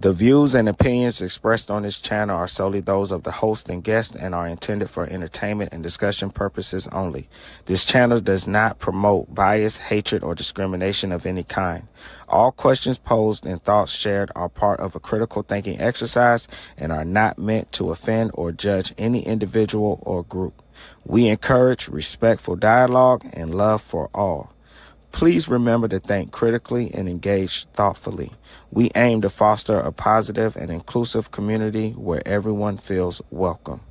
The views and opinions expressed on this channel are solely those of the host and guest and are intended for entertainment and discussion purposes only. This channel does not promote bias, hatred, or discrimination of any kind. All questions posed and thoughts shared are part of a critical thinking exercise and are not meant to offend or judge any individual or group. We encourage respectful dialogue and love for all. Please remember to think critically and engage thoughtfully. We aim to foster a positive and inclusive community where everyone feels welcome.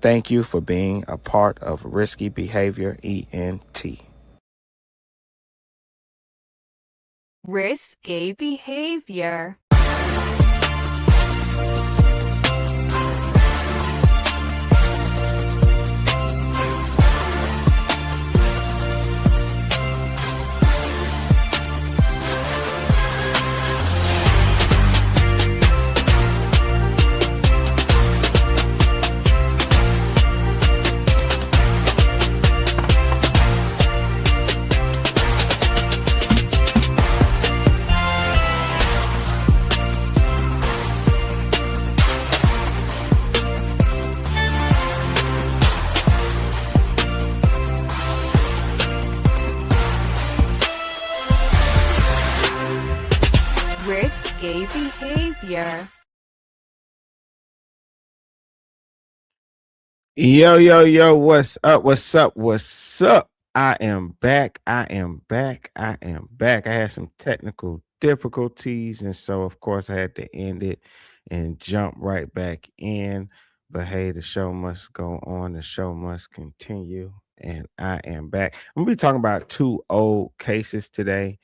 Thank you for being a part of Risky Behavior ENT. Risky behavior. Risky behavior. Yo, what's up? I am back. I had some technical difficulties, and so of course I had to end it and jump right back in. But hey, the show must go on, the show must continue, and I am back. I'm gonna be talking about two old cases today.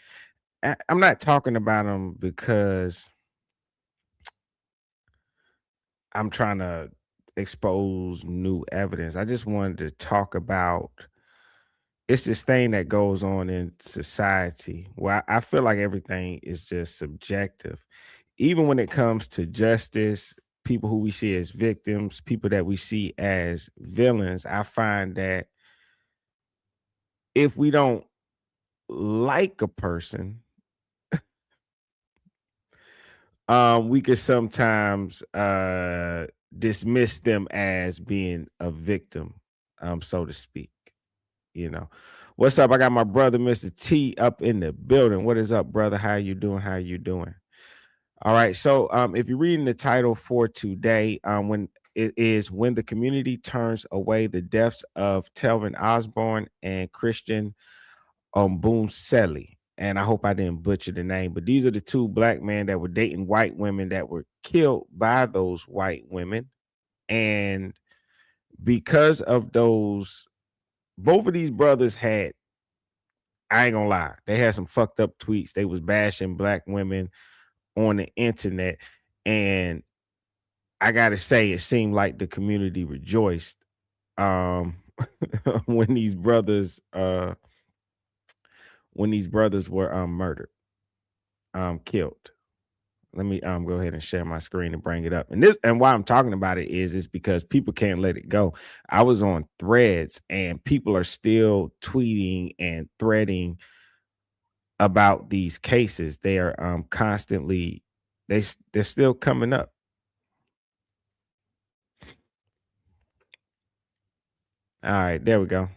I'm not talking about them because I'm trying to expose new evidence. I just wanted to talk about it's this thing that goes on in society where I feel like everything is just subjective. Even when it comes to justice, people who we see as victims, people that we see as villains, I find that if we don't like a person, we could sometimes dismiss them as being a victim, so to speak. You know, what's up? I got my brother, Mr. T, up in the building. What is up, brother? How you doing? How you doing? All right. So, if you're reading the title for today, when it is when the community turns away the deaths of Telvin Osborne and Christian Obumseli. And I hope I didn't butcher the name, but these are the two black men that were dating white women that were killed by those white women. And because of those, both of these brothers had, I ain't gonna lie, they had some fucked up tweets. They was bashing black women on the internet. And I gotta say, it seemed like the community rejoiced um when these brothers were murdered, killed. Let me go ahead and share my screen and bring it up. And why I'm talking about it is because people can't let it go. I was on Threads and people are still tweeting and threading about these cases. They are constantly they're still coming up. All right, there we go.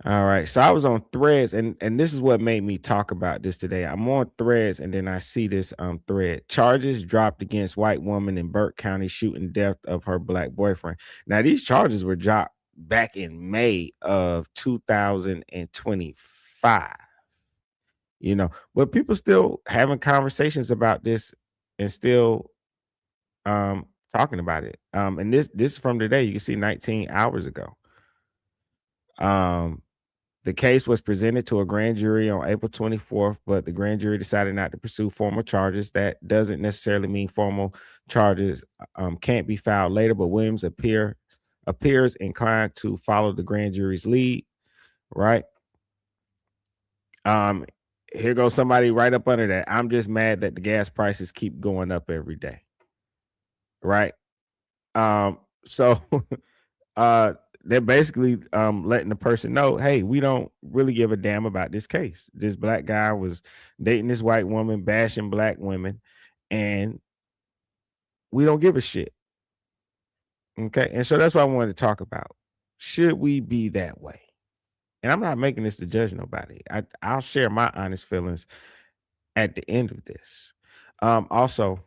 All right. So I was on Threads and this is what made me talk about this today. I'm on Threads and then I see this thread. Charges dropped against white woman in Burke County shooting death of her black boyfriend. Now these charges were dropped back in May of 2025. You know, but people still having conversations about this and still talking about it. And this is from today. You can see 19 hours ago. The case was presented to a grand jury on April 24th, but the grand jury decided not to pursue formal charges. That doesn't necessarily mean formal charges can't be filed later, but Williams appears inclined to follow the grand jury's lead, right? Here goes somebody right up under that. I'm just mad that the gas prices keep going up every day, right? So they're basically letting the person know, hey, we don't really give a damn about this case. This black guy was dating this white woman, bashing black women, and we don't give a shit. Okay. And so that's what I wanted to talk about. Should we be that way? And I'm not making this to judge nobody. I'll share my honest feelings at the end of this. Also,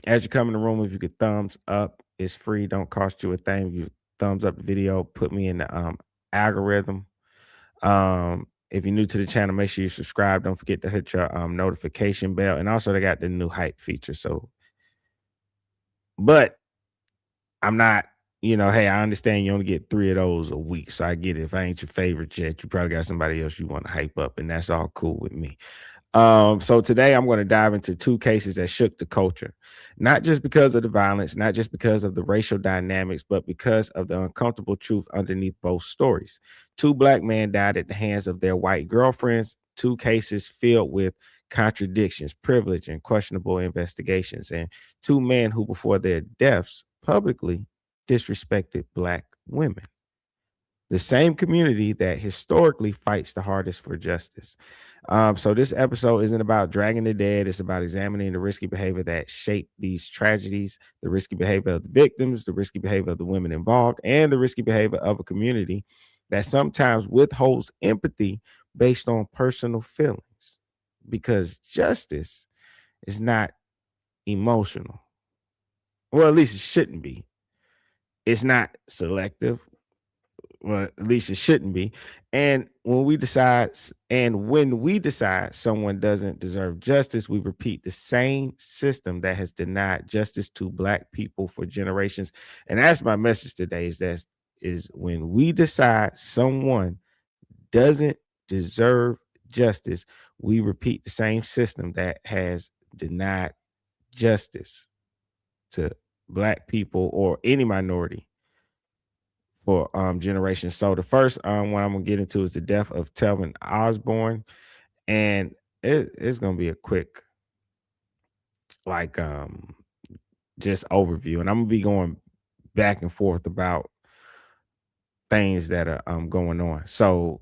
as you come in the room, if you could thumbs up, it's free, don't cost you a thing. If you thumbs up the video, put me in the algorithm. If you're new to the channel, make sure you subscribe. Don't forget to hit your notification bell. And also they got the new hype feature. So, but I'm not, hey, I understand you only get 3 of those a week. So I get it. If I ain't your favorite yet, you probably got somebody else you want to hype up, and that's all cool with me. So today I'm going to dive into 2 cases that shook the culture, not just because of the violence, not just because of the racial dynamics, but because of the uncomfortable truth underneath both stories. 2 black men died at the hands of their white girlfriends, 2 cases filled with contradictions, privilege, and questionable investigations, and 2 men who, before their deaths, publicly disrespected black women. The same community that historically fights the hardest for justice. So this episode isn't about dragging the dead. It's about examining the risky behavior that shaped these tragedies, the risky behavior of the victims, the risky behavior of the women involved, and the risky behavior of a community that sometimes withholds empathy based on personal feelings, because justice is not emotional. Well, at least it shouldn't be. It's not selective. Well, at least it shouldn't be. And when we decide someone doesn't deserve justice, we repeat the same system that has denied justice to black people for generations. And that's my message today, is when we decide someone doesn't deserve justice, we repeat the same system that has denied justice to black people or any minority for generations. So the first one I'm gonna get into is the death of Telvin Osborne, and it's gonna be a quick, like, just overview, and I'm gonna be going back and forth about things that are going on. So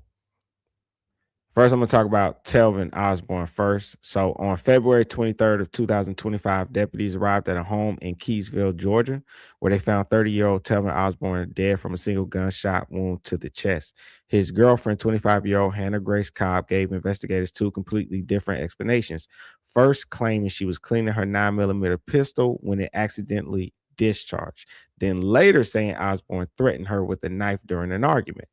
first, I'm going to talk about Telvin Osborne first. So on February 23rd of 2025, deputies arrived at a home in Keysville, Georgia, where they found 30-year-old Telvin Osborne dead from a single gunshot wound to the chest. His girlfriend, 25-year-old Hannah Grace Cobb, gave investigators 2 completely different explanations. First, claiming she was cleaning her 9mm pistol when it accidentally discharged. Then later saying Osborne threatened her with a knife during an argument.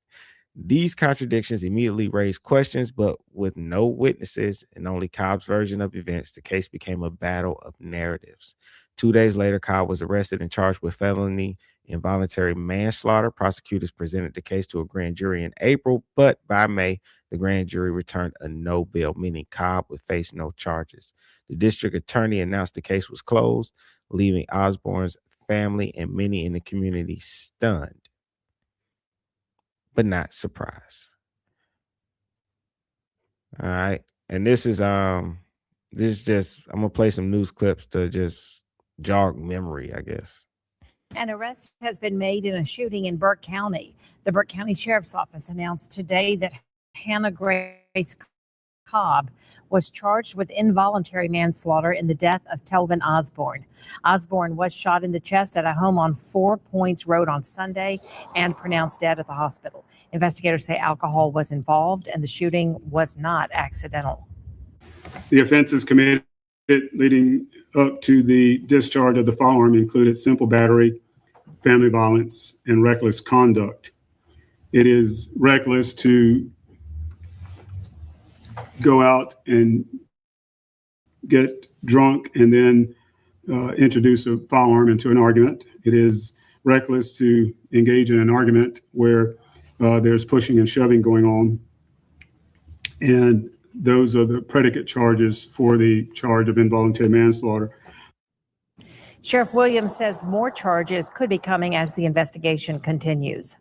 These contradictions immediately raised questions, but with no witnesses and only Cobb's version of events, the case became a battle of narratives. 2 days later, Cobb was arrested and charged with felony involuntary manslaughter. Prosecutors presented the case to a grand jury in April, but by May, the grand jury returned a no bail, meaning Cobb would face no charges. The district attorney announced the case was closed, leaving Osborne's family and many in the community stunned, but not surprised. All right. And this is just, I'm gonna play some news clips to just jog memory, I guess. An arrest has been made in a shooting in Burke County. The Burke County Sheriff's Office announced today that Hannah Grace Cobb was charged with involuntary manslaughter in the death of Telvin Osborne. Osborne was shot in the chest at a home on 4 Points Road on Sunday and pronounced dead at the hospital. Investigators say alcohol was involved and the shooting was not accidental. The offenses committed leading up to the discharge of the firearm included simple battery, family violence, and reckless conduct. It is reckless to go out and get drunk and then introduce a firearm into an argument. It is reckless to engage in an argument where there's pushing and shoving going on. And those are the predicate charges for the charge of involuntary manslaughter. Sheriff Williams says more charges could be coming as the investigation continues.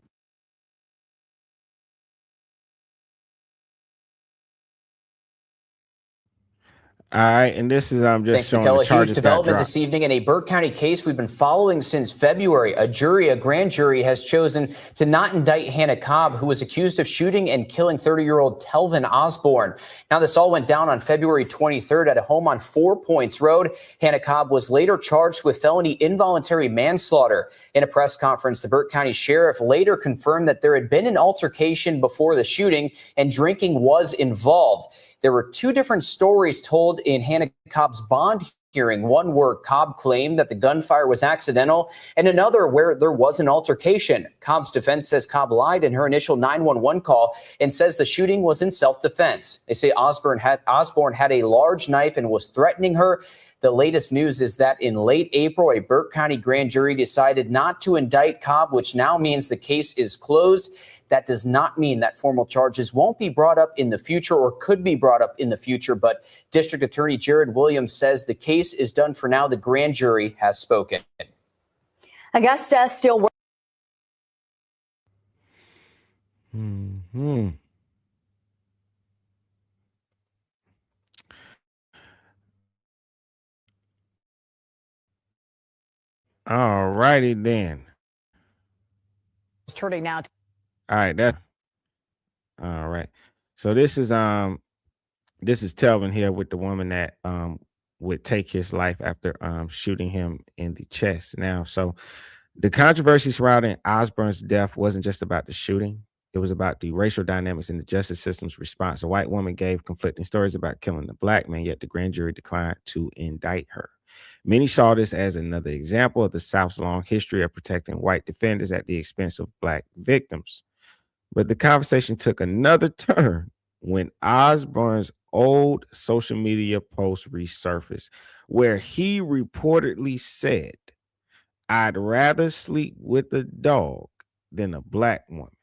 All right, and this is just Thanks, showing the Michaela. charges Huge development got this evening in a Burke County case we've been following since February. A grand jury, has chosen to not indict Hannah Cobb, who was accused of shooting and killing 30-year-old Telvin Osborne. Now, this all went down on February 23rd at a home on 4 Points Road. Hannah Cobb was later charged with felony involuntary manslaughter. In a press conference, the Burke County Sheriff later confirmed that there had been an altercation before the shooting and drinking was involved. There were two different stories told in Hannah Cobb's bond hearing. One where Cobb claimed that the gunfire was accidental, and another where there was an altercation. Cobb's defense says Cobb lied in her initial 911 call and says the shooting was in self-defense. They say Osborne had a large knife and was threatening her. The latest news is that in late April, a Burke County grand jury decided not to indict Cobb, which now means the case is closed. That does not mean that formal charges won't be brought up in the future or could be brought up in the future. But District Attorney Jared Williams says the case is done for now. The grand jury has spoken. Augusta still working. Mm-hmm. All righty then. Turning now. All right, all right. So this is Telvin here with the woman that would take his life after shooting him in the chest. Now, so the controversy surrounding Osborne's death wasn't just about the shooting. It was about the racial dynamics in the justice system's response. A white woman gave conflicting stories about killing the black man, yet the grand jury declined to indict her. Many saw this as another example of the South's long history of protecting white defenders at the expense of black victims. But the conversation took another turn when Osborne's old social media post resurfaced, where he reportedly said, "I'd rather sleep with a dog than a black woman."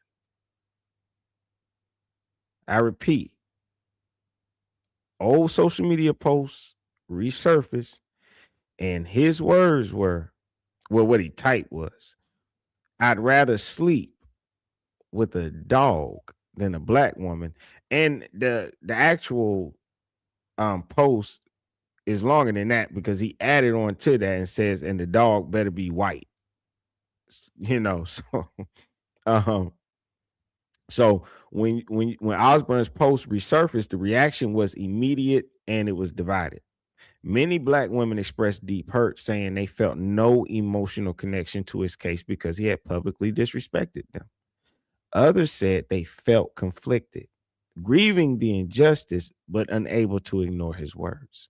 I repeat, old social media posts resurfaced, and his words were, well, what he typed was, "I'd rather sleep with a dog than a black woman." And the actual post is longer than that because he added on to that and says, "And the dog better be white." So when Osborne's post resurfaced, the reaction was immediate and it was divided. Many black women expressed deep hurt, saying they felt no emotional connection to his case because he had publicly disrespected them. Others said they felt conflicted, grieving the injustice, but unable to ignore his words.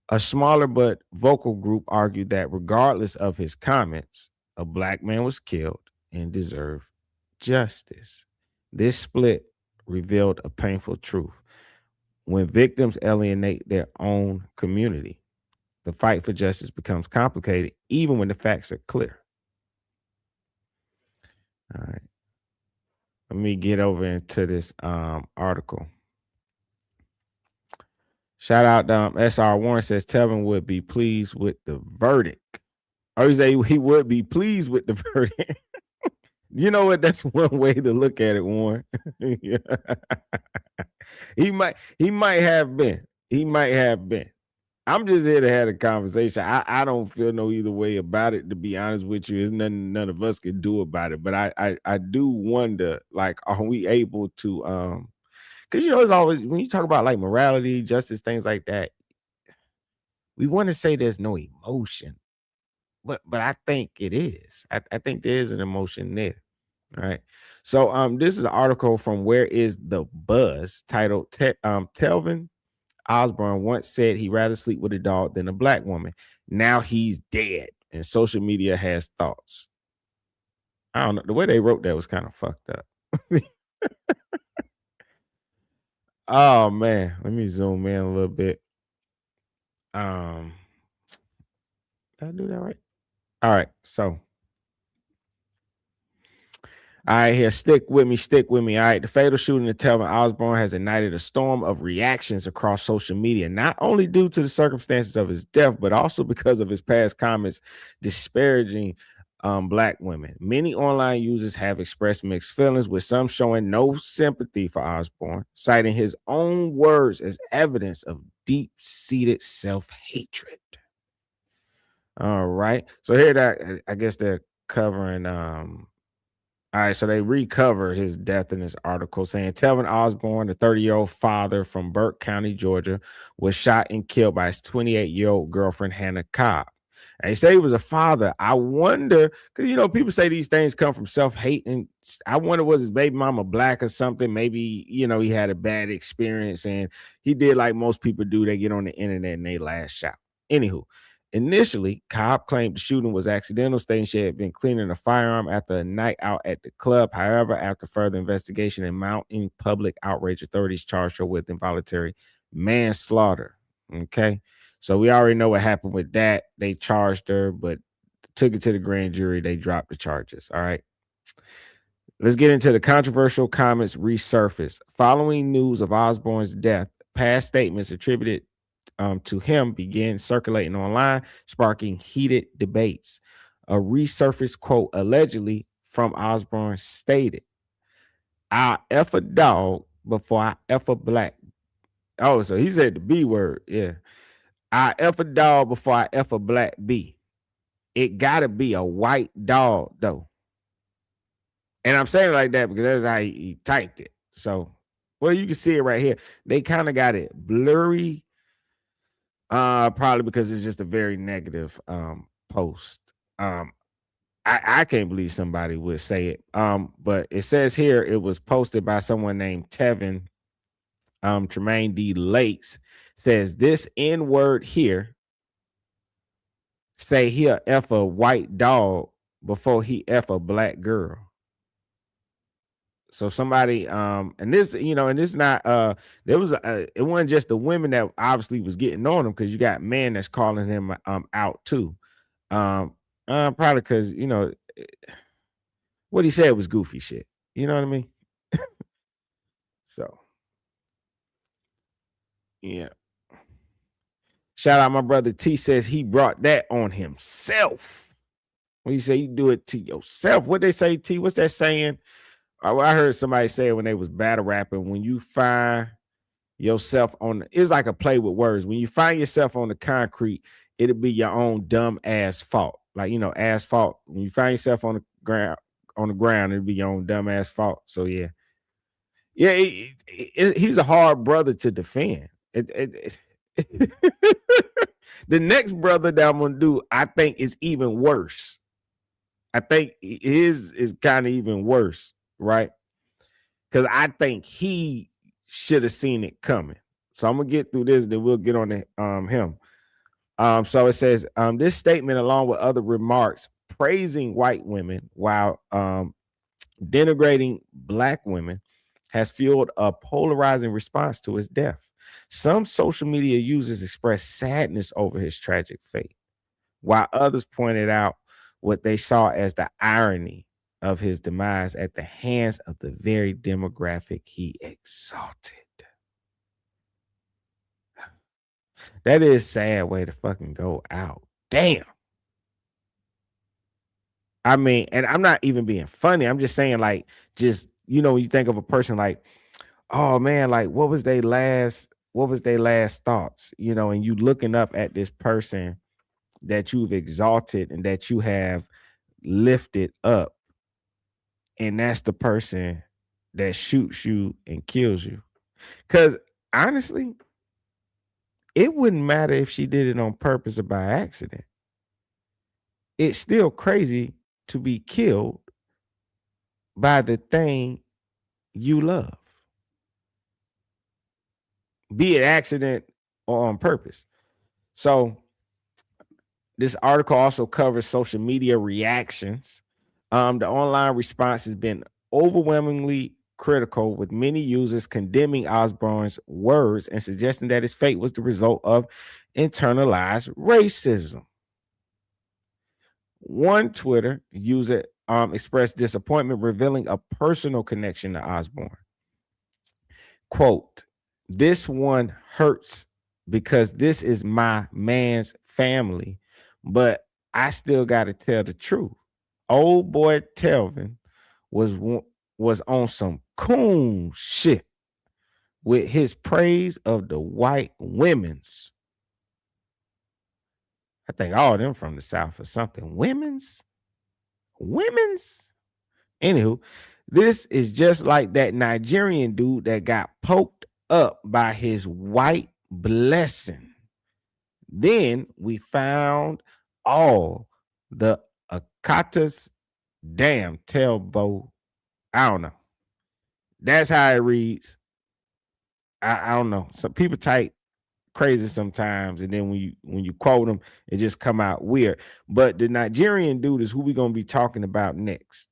A smaller but vocal group argued that regardless of his comments, a black man was killed and deserved justice. This split revealed a painful truth. When victims alienate their own community, the fight for justice becomes complicated, even when the facts are clear. All right. Let me get over into this article. Shout out SR Warren says Telvin would be pleased with the verdict. Or he say he would be pleased with the verdict. You know what? That's one way to look at it, Warren. Yeah. He might have been. He might have been. I'm just here to have a conversation. I don't feel no either way about it, to be honest with you. There's nothing none of us can do about it. But I do wonder, like, are we able to because it's always when you talk about like morality, justice, things like that, we want to say there's no emotion. But I think it is. I think there is an emotion there. All right. So this is an article from Where Is the Buzz titled Telvin Osborne once said he'd rather sleep with a dog than a black woman. Now he's dead, and social media has thoughts. I don't know. The way they wrote that was kind of fucked up. Oh man, let me zoom in a little bit. Did I do that right? All right, so. All right, here, stick with me. All right, the fatal shooting of Telvin Osborne has ignited a storm of reactions across social media, not only due to the circumstances of his death, but also because of his past comments disparaging Black women. Many online users have expressed mixed feelings, with some showing no sympathy for Osborne, citing his own words as evidence of deep-seated self-hatred. All right. So here that I guess they're covering all right, so they recover his death in this article, saying Telvin Osborne, the 30-year-old father from Burke County, Georgia, was shot and killed by his 28-year-old girlfriend, Hannah Cobb. And they say he was a father. I wonder, because, people say these things come from self-hate, and I wonder, was his baby mama black or something? Maybe, he had a bad experience, and he did like most people do. They get on the internet and they lash out. Anywho, initially, Cobb claimed the shooting was accidental, stating she had been cleaning a firearm after a night out at the club. However, after further investigation and mounting public outrage, authorities charged her with involuntary manslaughter. Okay, so we already know what happened with that. They charged her, but took it to the grand jury. They dropped the charges. All right. Let's get into the controversial comments resurface. Following news of Osborne's death, past statements attributed to him began circulating online, sparking heated debates. A resurfaced quote allegedly from Osborne stated, "I'll F a dog before I F a black." Oh, so he said the B word. Yeah. "I F a dog before I F a black B. It gotta be a white dog, though." And I'm saying it like that because that's how he typed it. So, well, you can see it right here. They kind of got it blurry. Probably because it's just a very negative post. I can't believe somebody would say it. But it says here it was posted by someone named Tevin Tremaine D. Lakes. Says this N-word here, say he'll F a white dog before he F a black girl. So somebody and this not there was it wasn't just the women that obviously was getting on him, because you got men that's calling him out too. Probably because what he said was goofy shit. You know what I mean? So yeah. Shout out my brother T, says he brought that on himself. When you say you do it to yourself, what they say, T? What's that saying? I heard somebody say it when they was battle rapping. When you find yourself it's like a play with words. When you find yourself on the concrete, it'll be your own dumb ass fault. Like, asphalt. When you find yourself on the ground, it'll be your own dumb ass fault. So yeah. He's a hard brother to defend. The next brother that I'm gonna do, I think, is even worse. I think his is kind of even worse, right? Because I think he should have seen it coming. So I'm gonna get through this, then we'll get on to him. So it says this statement, along with other remarks praising white women while denigrating black women, has fueled a polarizing response to his death. Some social media users expressed sadness over his tragic fate, while others pointed out what they saw as the irony of his demise at the hands of the very demographic he exalted. That is a sad way to fucking go out. Damn. I mean, and I'm not even being funny. I'm just saying, like, just, when you think of a person like, oh man, like what was their last thoughts, and you looking up at this person that you've exalted and that you have lifted up, and that's the person that shoots you and kills you. Because honestly, it wouldn't matter if she did it on purpose or by accident. It's still crazy to be killed by the thing you love, be it accident or on purpose. So this article also covers social media reactions. The online response has been overwhelmingly critical, with many users condemning Osborne's words and suggesting that his fate was the result of internalized racism. One Twitter user expressed disappointment, revealing a personal connection to Osborne. Quote, "This one hurts because this is my man's family, but I still got to tell the truth. Old boy Telvin was on some coon shit with his praise of the white women's. I think all of them from the South or something. Women's. Anywho, this is just like that Nigerian dude that got poked up by his white blessing. Then we found all the Akatas damn tailbow. I don't know. That's how it reads. I don't know. Some people type crazy sometimes, and then when you quote them, it just come out weird. But the Nigerian dude is who we're gonna be talking about next.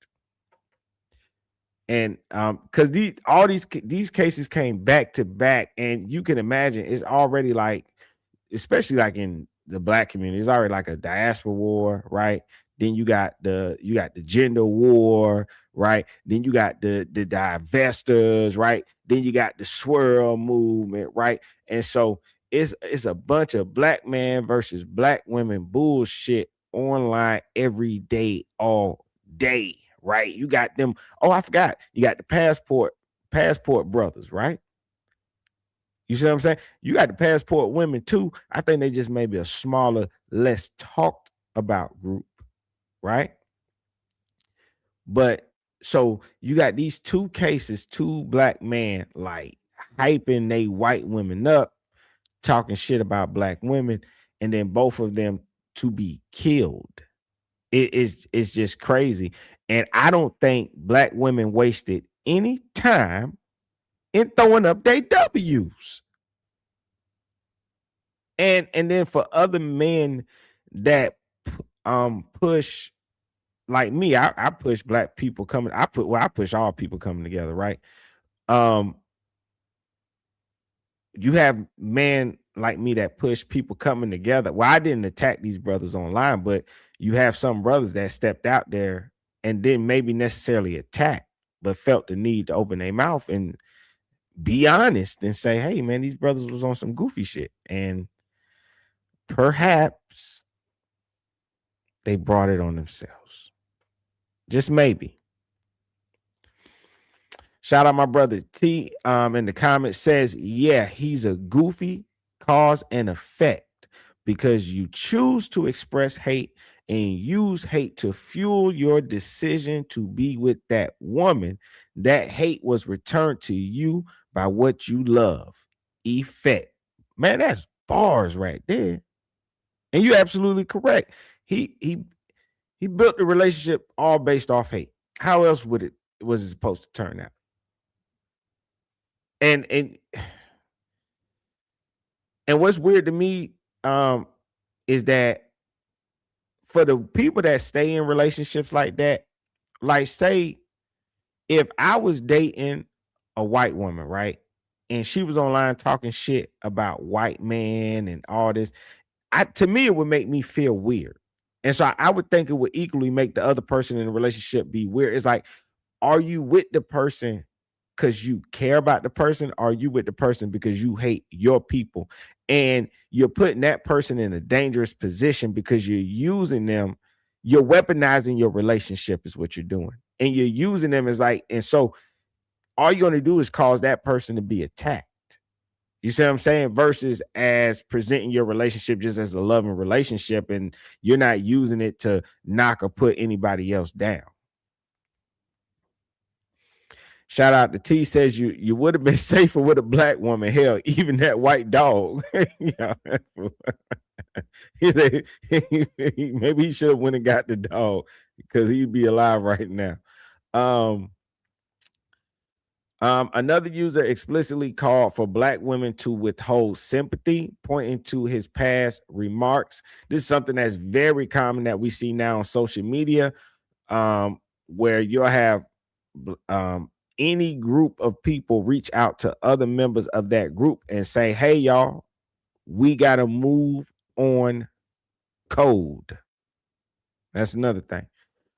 And because all these cases came back to back, and you can imagine it's already like, especially like in the black community, it's already like a diaspora war, right? Then you got the gender war, right? Then you got the divestors, right? Then you got the swirl movement, right? And so it's a bunch of black man versus black women bullshit online every day, all day, right? You got them. Oh, I forgot. You got the passport brothers, right? You see what I'm saying? You got the passport women too. I think they just maybe a smaller, less talked about group, right? But so you got these two cases, two black men like hyping they white women up, talking shit about black women, and then both of them to be killed. It's just crazy. And I don't think black women wasted any time in throwing up their W's. And then for other men that push, like me, I push black people coming. I push all people coming together, right? You have men like me that push people coming together. Well, I didn't attack these brothers online, but you have some brothers that stepped out there and didn't maybe necessarily attack, but felt the need to open their mouth and be honest and say, hey man, these brothers was on some goofy shit. And perhaps they brought it on themselves. Just maybe. Shout out my brother T in the comments says, yeah, he's a goofy cause and effect because you choose to express hate and use hate to fuel your decision to be with that woman. That hate was returned to you by what you love. Effect. Man, that's bars right there. And you're absolutely correct. He built the relationship all based off hate. How else was it supposed to turn out? And what's weird to me is that for the people that stay in relationships like that, like say if I was dating a white woman, right? And she was online talking shit about white men and all this, to me, it would make me feel weird. And so I would think it would equally make the other person in the relationship be weird. It's like, are you with the person because you care about the person? Or are you with the person because you hate your people? And you're putting that person in a dangerous position because you're using them. You're weaponizing your relationship is what you're doing. And you're using them as like, and so all you're going to do is cause that person to be attacked. You see what I'm saying? Versus as presenting your relationship just as a loving relationship, and you're not using it to knock or put anybody else down. Shout out to T says you would have been safer with a black woman. Hell, even that white dog. He said maybe he should have went and got the dog because he'd be alive right now. Another user explicitly called for black women to withhold sympathy, pointing to his past remarks. This is something that's very common that we see now on social media, where you'll have any group of people reach out to other members of that group and say, hey, y'all, we got to move on code. That's another thing.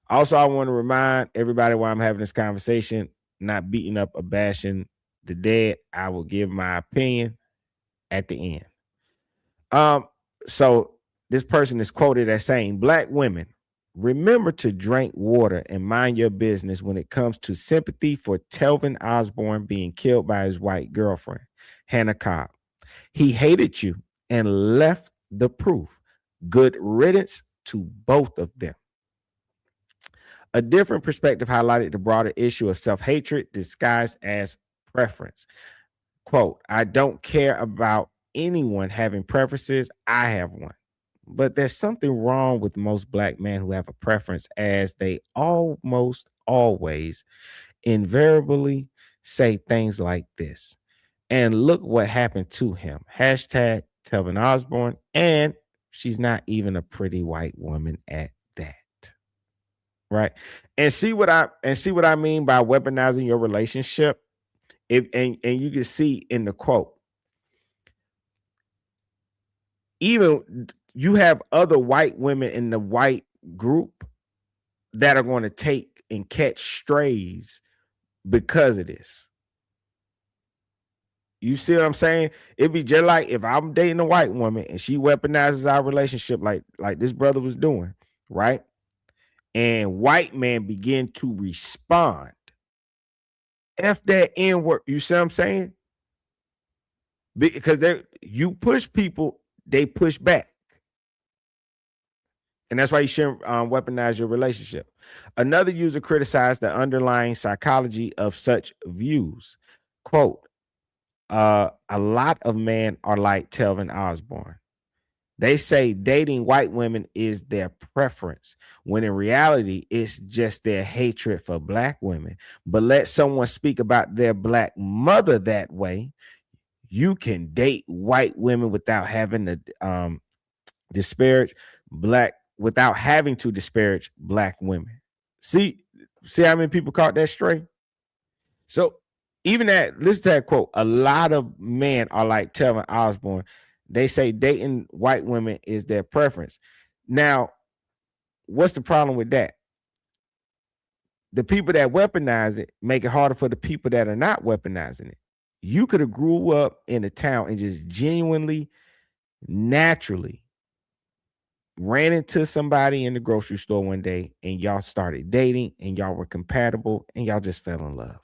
Also, I want to remind everybody while I'm having this conversation, not beating up or bashing the dead. I will give my opinion at the end. So this person is quoted as saying, black women, remember to drink water and mind your business when it comes to sympathy for Telvin Osborne being killed by his white girlfriend, Hannah Cobb. He hated you and left the proof. Good riddance to both of them. A different perspective highlighted the broader issue of self-hatred disguised as preference. Quote, I don't care about anyone having preferences. I have one. But there's something wrong with most black men who have a preference, as they almost always invariably say things like this. And look what happened to him. Hashtag Telvin Osborne. And she's not even a pretty white woman at that. Right. And see what I mean by weaponizing your relationship. And you can see in the quote, even you have other white women in the white group that are going to take and catch strays because of this. You see what I'm saying? It'd be just like if I'm dating a white woman and she weaponizes our relationship like this brother was doing, right? And white men begin to respond. F that N word. You see what I'm saying? Because you push people, they push back. And that's why you shouldn't weaponize your relationship. Another user criticized the underlying psychology of such views. Quote, a lot of men are like Telvin Osborne. They say dating white women is their preference, when in reality, it's just their hatred for black women. But let someone speak about their black mother that way. You can date white women without having to disparage without having to disparage black women. See how many people caught that stray? So even listen to that quote. A lot of men are like Telvin Osborne. They say dating white women is their preference. Now, what's the problem with that? The people that weaponize it make it harder for the people that are not weaponizing it. You could have grew up in a town and just genuinely, naturally ran into somebody in the grocery store one day and y'all started dating and y'all were compatible and y'all just fell in love.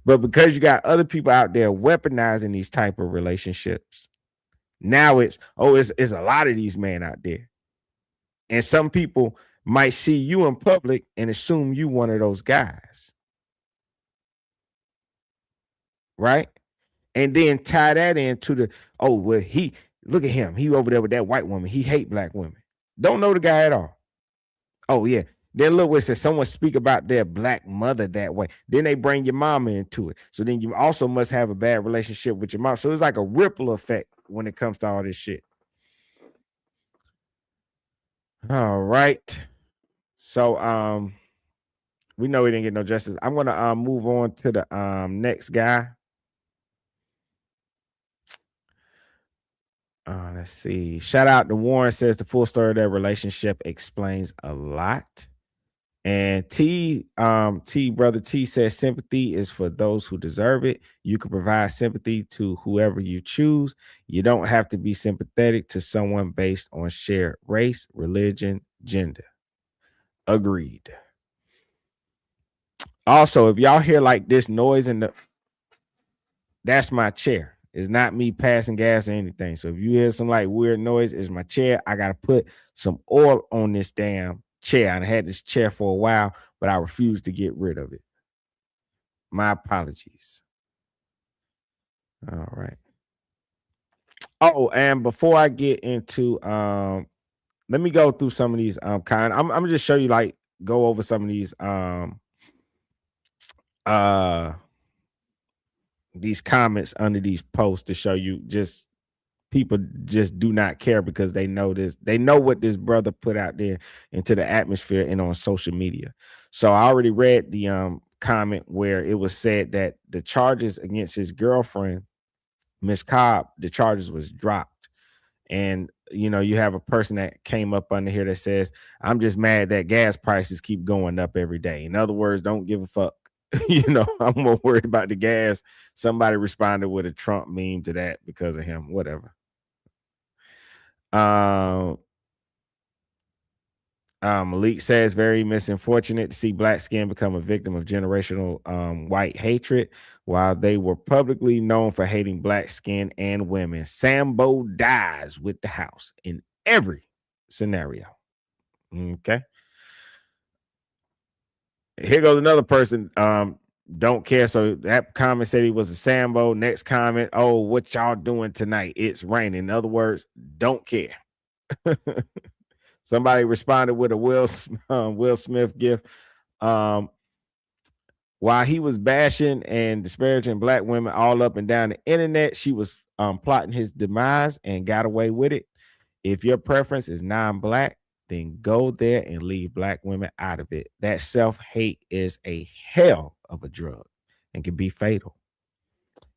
But because you got other people out there weaponizing these type of relationships, now it's a lot of these men out there. And some people might see you in public and assume you one of those guys. Right? And then tie that into he look at him. He over there with that white woman. He hate black women. Don't know the guy at all. Oh, yeah. Then look what it says. Someone speak about their black mother that way. Then they bring your mama into it. So then you also must have a bad relationship with your mom. So it's like a ripple effect when it comes to all this shit. All right. So we know we didn't get no justice. I'm gonna move on to the next guy. Let's see. Shout out to Warren, says the full story of their relationship explains a lot. And brother T says sympathy is for those who deserve it. You can provide sympathy to whoever you choose. You don't have to be sympathetic to someone based on shared race, religion, gender. Agreed. Also, if y'all hear like this noise that's my chair. It's not me passing gas or anything. So if you hear some like weird noise, it's my chair. I gotta put some oil on this damn chair. I had this chair for a while, but I refuse to get rid of it. My apologies. All right. Oh, and before I get into let me go through some of these I'm gonna just show you, like, go over some of these comments under these posts to show you just people just do not care because they know this. They know what this brother put out there into the atmosphere and on social media. So I already read the comment where it was said that the charges against his girlfriend, Miss Cobb, the charges was dropped. And you have a person that came up under here that says, I'm just mad that gas prices keep going up every day. In other words, don't give a fuck. I'm more worried about the gas. Somebody responded with a Trump meme to that because of him, whatever. Malik says very misunfortunate to see black skin become a victim of generational white hatred while they were publicly known for hating black skin and women. Sambo dies with the house in every scenario. Okay. Here goes another person. Don't care. So that comment said he was a Sambo. Next comment, oh, what y'all doing tonight? It's raining. In other words, don't care. Somebody responded with a Will Smith gift. While he was bashing and disparaging black women all up and down the internet, she was plotting his demise and got away with it. If your preference is non-black, then go there and leave black women out of it. That self-hate is a hell of a drug and can be fatal.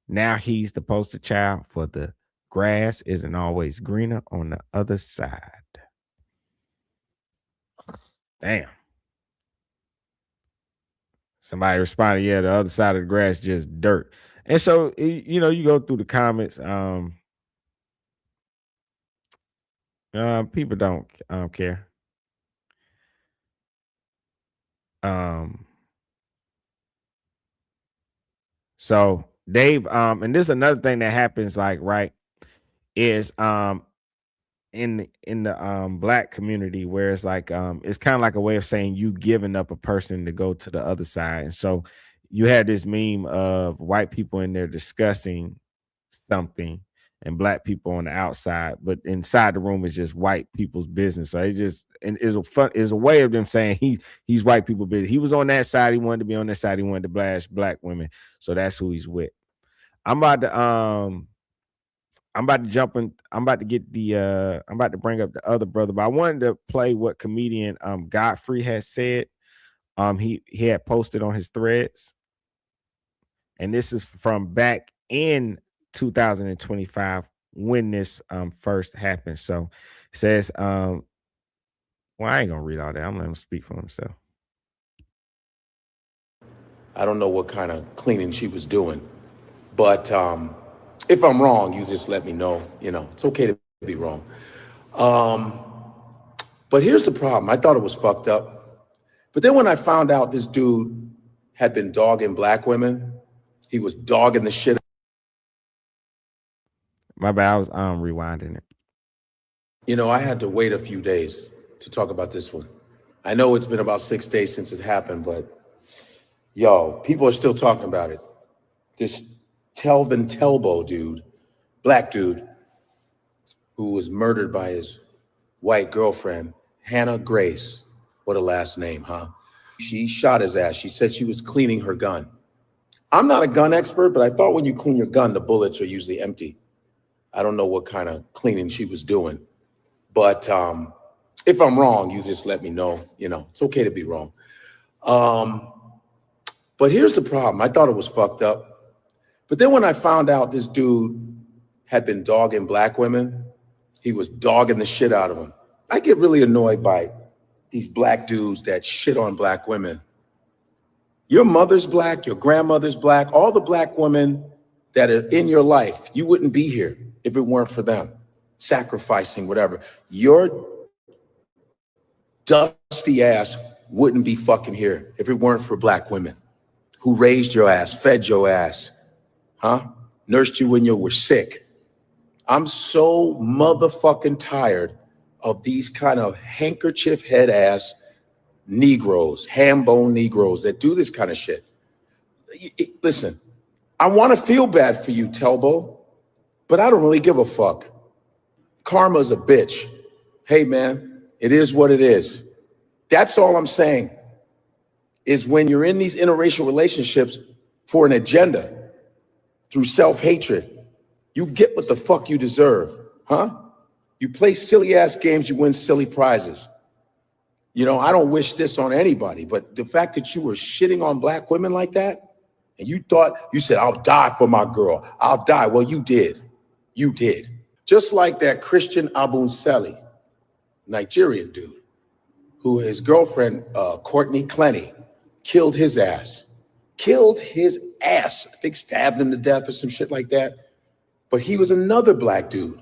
Now he's the poster child for the grass isn't always greener on the other side. Damn. Somebody responded, yeah, the other side of the grass just dirt. And so, you know, you go through the comments. People don't care. So Dave, and this is another thing that happens, like, right, is in the black community where it's like it's kind of like a way of saying you giving up a person to go to the other side. And so you had this meme of white people in there discussing something and black people on the outside, but inside the room is just white people's business. So it just is a way of them saying he's white people business. He was on that side, he wanted to be on that side, he wanted to blast black women. So that's who he's with. I'm about to jump in. I'm about to bring up the other brother, but I wanted to play what comedian Godfrey has said. He had posted on his threads, and this is from back in 2025 when this first happened. So it says, well, I ain't gonna read all that. I'm letting him speak for himself. I don't know what kind of cleaning she was doing, but if I'm wrong, you just let me know. You know, it's okay to be wrong. But here's the problem. I thought it was fucked up. But then when I found out this dude had been dogging black women, he was dogging the shit. My bad, I was rewinding it. You know, I had to wait a few days to talk about this one. I know it's been about 6 days since it happened, but yo, people are still talking about it. This Telvin dude, black dude, who was murdered by his white girlfriend, Hannah Grace. What a last name, huh? She shot his ass. She said she was cleaning her gun. I'm not a gun expert, but I thought when you clean your gun, the bullets are usually empty. I don't know what kind of cleaning she was doing, but if I'm wrong, you just let me know. You know, it's okay to be wrong. But here's the problem. I thought it was fucked up. But then when I found out this dude had been dogging black women, he was dogging the shit out of them. I get really annoyed by these black dudes that shit on black women. Your mother's black, your grandmother's black, all the black women that are in your life, you wouldn't be here if it weren't for them, sacrificing, whatever. Your dusty ass wouldn't be fucking here if it weren't for black women who raised your ass, fed your ass, huh? Nursed you when you were sick. I'm so motherfucking tired of these kind of handkerchief head ass Negroes, ham bone Negroes that do this kind of shit. Listen, I want to feel bad for you, Telbo, but I don't really give a fuck. Karma's a bitch. Hey, man, it is what it is. That's all I'm saying, is when you're in these interracial relationships for an agenda, through self-hatred, you get what the fuck you deserve, huh? You play silly ass games, you win silly prizes. You know, I don't wish this on anybody, but the fact that you were shitting on black women like that, and you said, I'll die for my girl, I'll die. Well, you did. You did. Just like that Christian Obumseli, Nigerian dude, who his girlfriend, Courtney Clenny, killed his ass. Killed his ass. I think stabbed him to death or some shit like that. But he was another black dude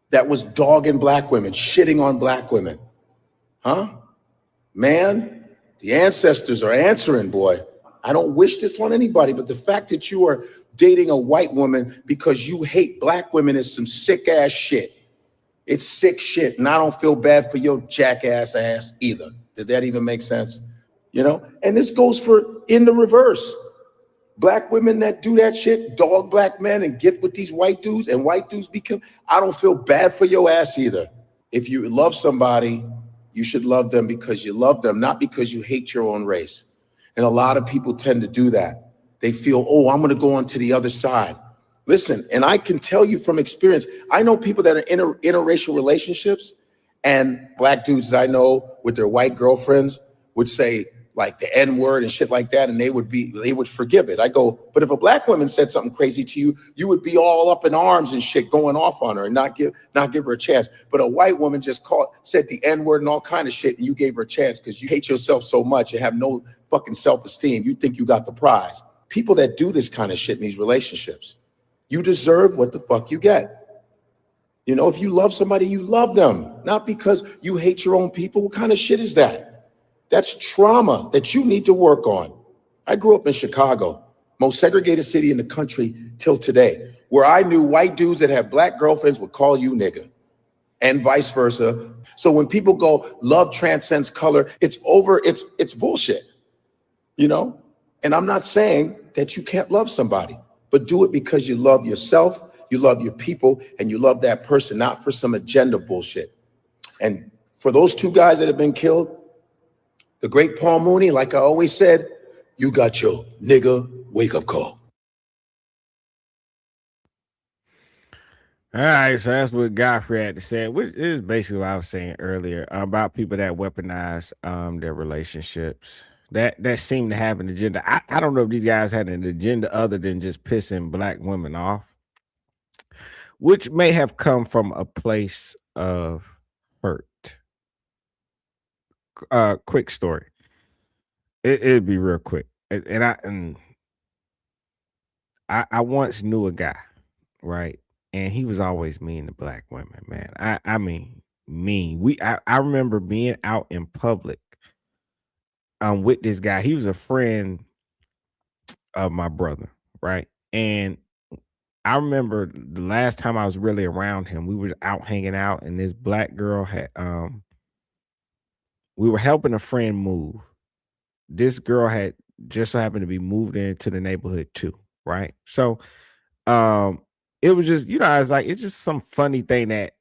that was dogging black women, shitting on black women. Huh? Man, the ancestors are answering, boy. I don't wish this on anybody, but the fact that you are dating a white woman because you hate black women is some sick ass shit. It's sick shit, and I don't feel bad for your jackass ass either. Did that even make sense? You know, and this goes for in the reverse. Black women that do that shit, dog black men and get with these white dudes, and white dudes be killed. I don't feel bad for your ass either. If you love somebody, you should love them because you love them, not because you hate your own race. And a lot of people tend to do that. They feel, oh, I'm going to go on to the other side. Listen, and I can tell you from experience, I know people that are in interracial relationships, and black dudes that I know with their white girlfriends would say like the N-word and shit like that, and they would forgive it. I go, but if a black woman said something crazy to you, you would be all up in arms and shit going off on her and not give her a chance. But a white woman just said the N-word and all kind of shit, and you gave her a chance because you hate yourself so much and have no fucking self-esteem. You think you got the prize. People that do this kind of shit in these relationships, you deserve what the fuck you get. You know, if you love somebody, you love them, not because you hate your own people. What kind of shit is that? That's trauma that you need to work on. I grew up in Chicago, most segregated city in the country till today, where I knew white dudes that had black girlfriends would call you nigga and vice versa. So when people go, love transcends color, it's bullshit, you know? And I'm not saying that you can't love somebody, but do it because you love yourself, you love your people, and you love that person, not for some agenda bullshit. And for those two guys that have been killed, the great Paul Mooney, like I always said, you got your nigga wake-up call. All right, so that's what Godfrey had to say, which is basically what I was saying earlier about people that weaponize their relationships, that seem to have an agenda. I don't know if these guys had an agenda other than just pissing black women off, which may have come from a place of hurt. Quick story. It'd be real quick. And I once knew a guy, right? And he was always mean to black women, man. I mean mean. I remember being out in public with this guy. He was a friend of my brother, right? And I remember the last time I was really around him, we were out hanging out, and this black girl had we were helping a friend move. This girl had just so happened to be moved into the neighborhood too, right? So it was just, it's just some funny thing that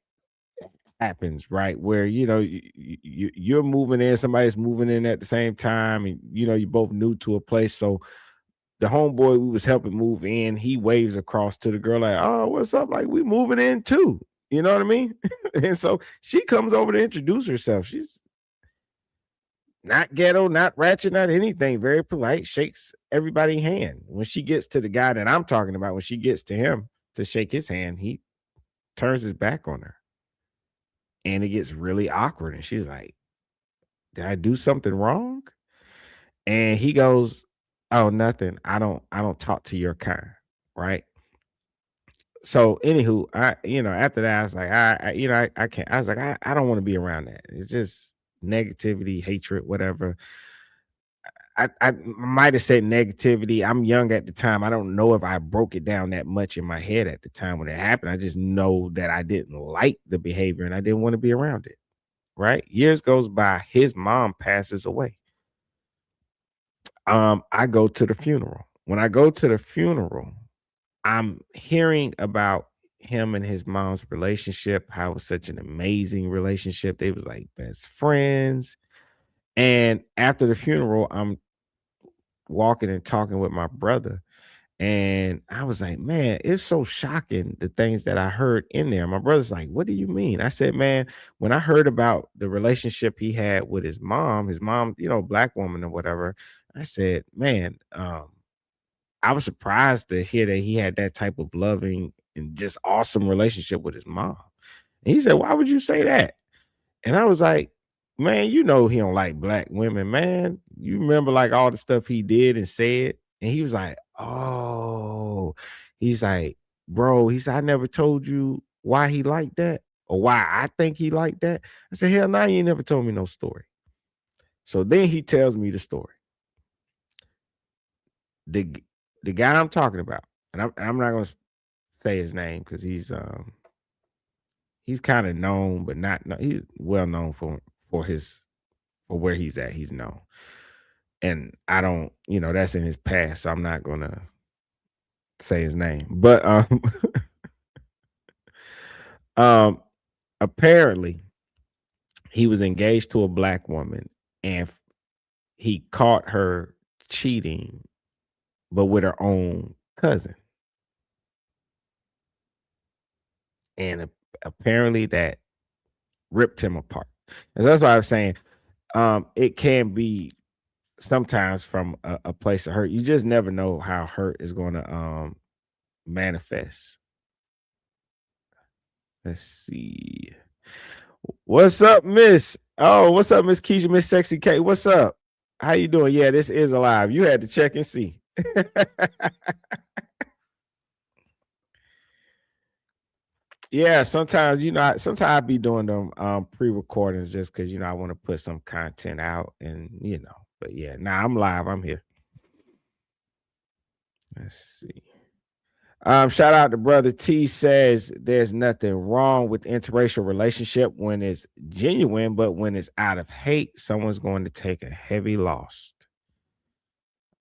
happens, right? Where you're moving in, somebody's moving in at the same time, and you both new to a place. So the homeboy we was helping move in, he waves across to the girl like, "Oh, what's up? Like, we moving in too." You know what I mean? And so she comes over to introduce herself. She's not ghetto, not ratchet, not anything. Very polite, shakes everybody's hand. When she gets to the guy that I'm talking about, when she gets to him to shake his hand, he turns his back on her. And it gets really awkward. And she's like, "Did I do something wrong?" And he goes, "Oh, nothing. I don't talk to your kind." Right. So anywho, after that, I was like, I can't. I was like, I don't want to be around that. It's just negativity, hatred, whatever. I might have said negativity. I'm young at the time. I don't know if I broke it down that much in my head at the time when it happened. I just know that I didn't like the behavior and I didn't want to be around it. Right. Years goes by. His mom passes away. I go to the funeral. When I go to the funeral, I'm hearing about him and his mom's relationship, how it was such an amazing relationship. They was like best friends. And after the funeral, I'm walking and talking with my brother. And I was like, man, it's so shocking the things that I heard in there. My brother's like, what do you mean? I said, man, when I heard about the relationship he had with his mom, black woman or whatever, I said, man, I was surprised to hear that he had that type of loving and just awesome relationship with his mom. And he said, why would you say that? And I was like, man, he don't like black women, man. You remember like all the stuff he did and said? And he was like, oh, he's like, bro, he said, I never told you why he liked that or why I think he liked that. I said, hell no, you ain't never told me no story. So then he tells me the story. The guy I'm talking about, and I'm not gonna say his name because he's kind of known, but not he's well known for where he's at. He's known, and I don't, that's in his past, so I'm not gonna say his name. But apparently he was engaged to a black woman, and he caught her cheating, but with her own cousin. And apparently that ripped him apart. And so that's why I was saying it can be sometimes from a place of hurt. You just never know how hurt is going to manifest. Let's see. What's up, Miss? Oh, what's up, Miss Keisha, Miss Sexy K? What's up? How you doing? Yeah, this is alive. You had to check and see. Yeah, sometimes, sometimes I be doing them pre-recordings just because, I want to put some content out and, but yeah, I'm live. I'm here. Let's see. Shout out to Brother T, says there's nothing wrong with interracial relationship when it's genuine, but when it's out of hate, someone's going to take a heavy loss.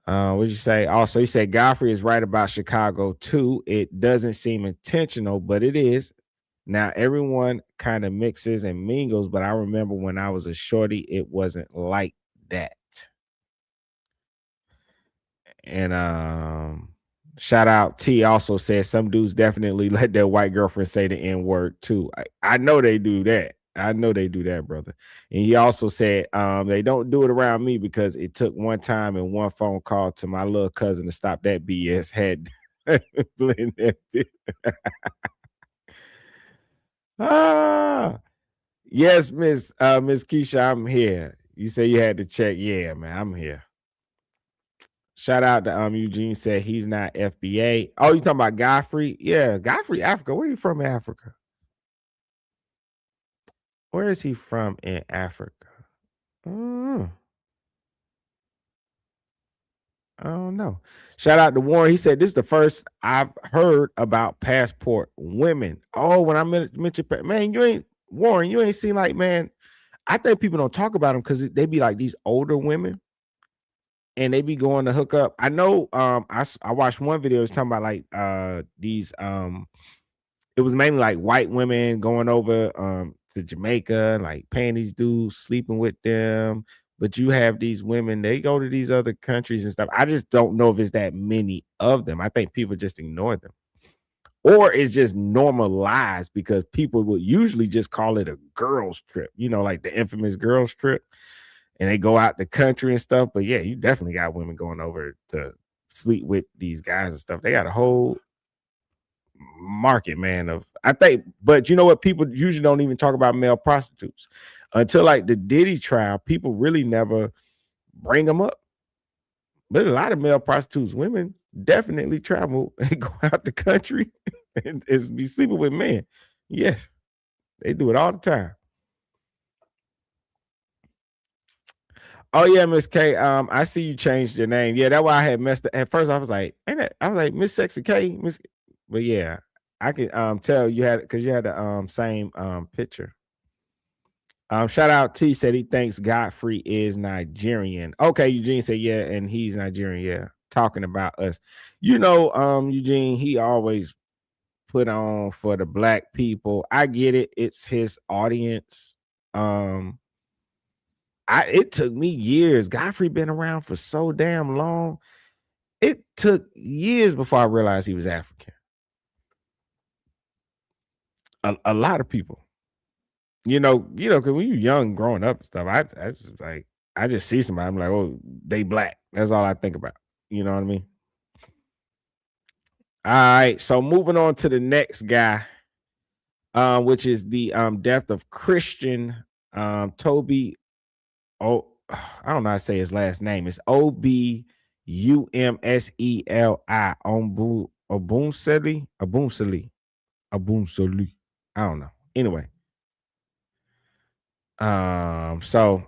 What'd you say? Also, you said Godfrey is right about Chicago too. It doesn't seem intentional, but it is. Now everyone kind of mixes and mingles, but I remember when I was a shorty, it wasn't like that. And shout out T also says some dudes definitely let their white girlfriend say the N-word too. I know they do that. I know they do that, brother. And he also said they don't do it around me because it took one time and one phone call to my little cousin to stop that BS. Had blend that bit. Yes, Miss Keisha, I'm here. You say you had to check. Yeah, man, I'm here. Shout out to Eugene, said he's not FBA. Oh, you talking about Godfrey? Yeah, Godfrey, Africa. Where are you from in Africa? Where is he from in Africa? I don't know. Shout out to Warren. He said this is the first I've heard about passport women. Oh, when I mentioned, man, you ain't Warren. You ain't seen like, man. I think people don't talk about them because they be like these older women, and they be going to hook up. I know. I watched one video. It was talking about like these. It was mainly like white women going over to Jamaica, like paying these dudes, sleeping with them. But you have these women, they go to these other countries and stuff. I just don't know if it's that many of them. I think people just ignore them. Or it's just normalized because people will usually just call it a girls trip, like the infamous girls trip. And they go out the country and stuff. But yeah, you definitely got women going over to sleep with these guys and stuff. They got a whole market, man, of I think, but you know what? People usually don't even talk about male prostitutes until like the Diddy trial. People really never bring them up. But a lot of male prostitutes, women definitely travel and go out the country and be sleeping with men. Yes, they do it all the time. Oh yeah, Miss K. I see you changed your name. Yeah, that's why I had messed up. At first, I was like, Miss Sexy K, Miss. But yeah, I can tell you had because you had the same picture. Shout out T said he thinks Godfrey is Nigerian. Okay, Eugene said yeah, and he's Nigerian. Yeah, talking about us. Eugene, he always put on for the black people. I get it. It's his audience. It took me years. Godfrey been around for so damn long. It took years before I realized he was African. A lot of people, because when you're young, growing up and stuff, I just see somebody, I'm like, oh, they black. That's all I think about. You know what I mean? All right, so moving on to the next guy, which is the death of Christian Toby. Oh, I don't know how to say his last name. It's Obumseli. Obumseli. I don't know. Anyway. So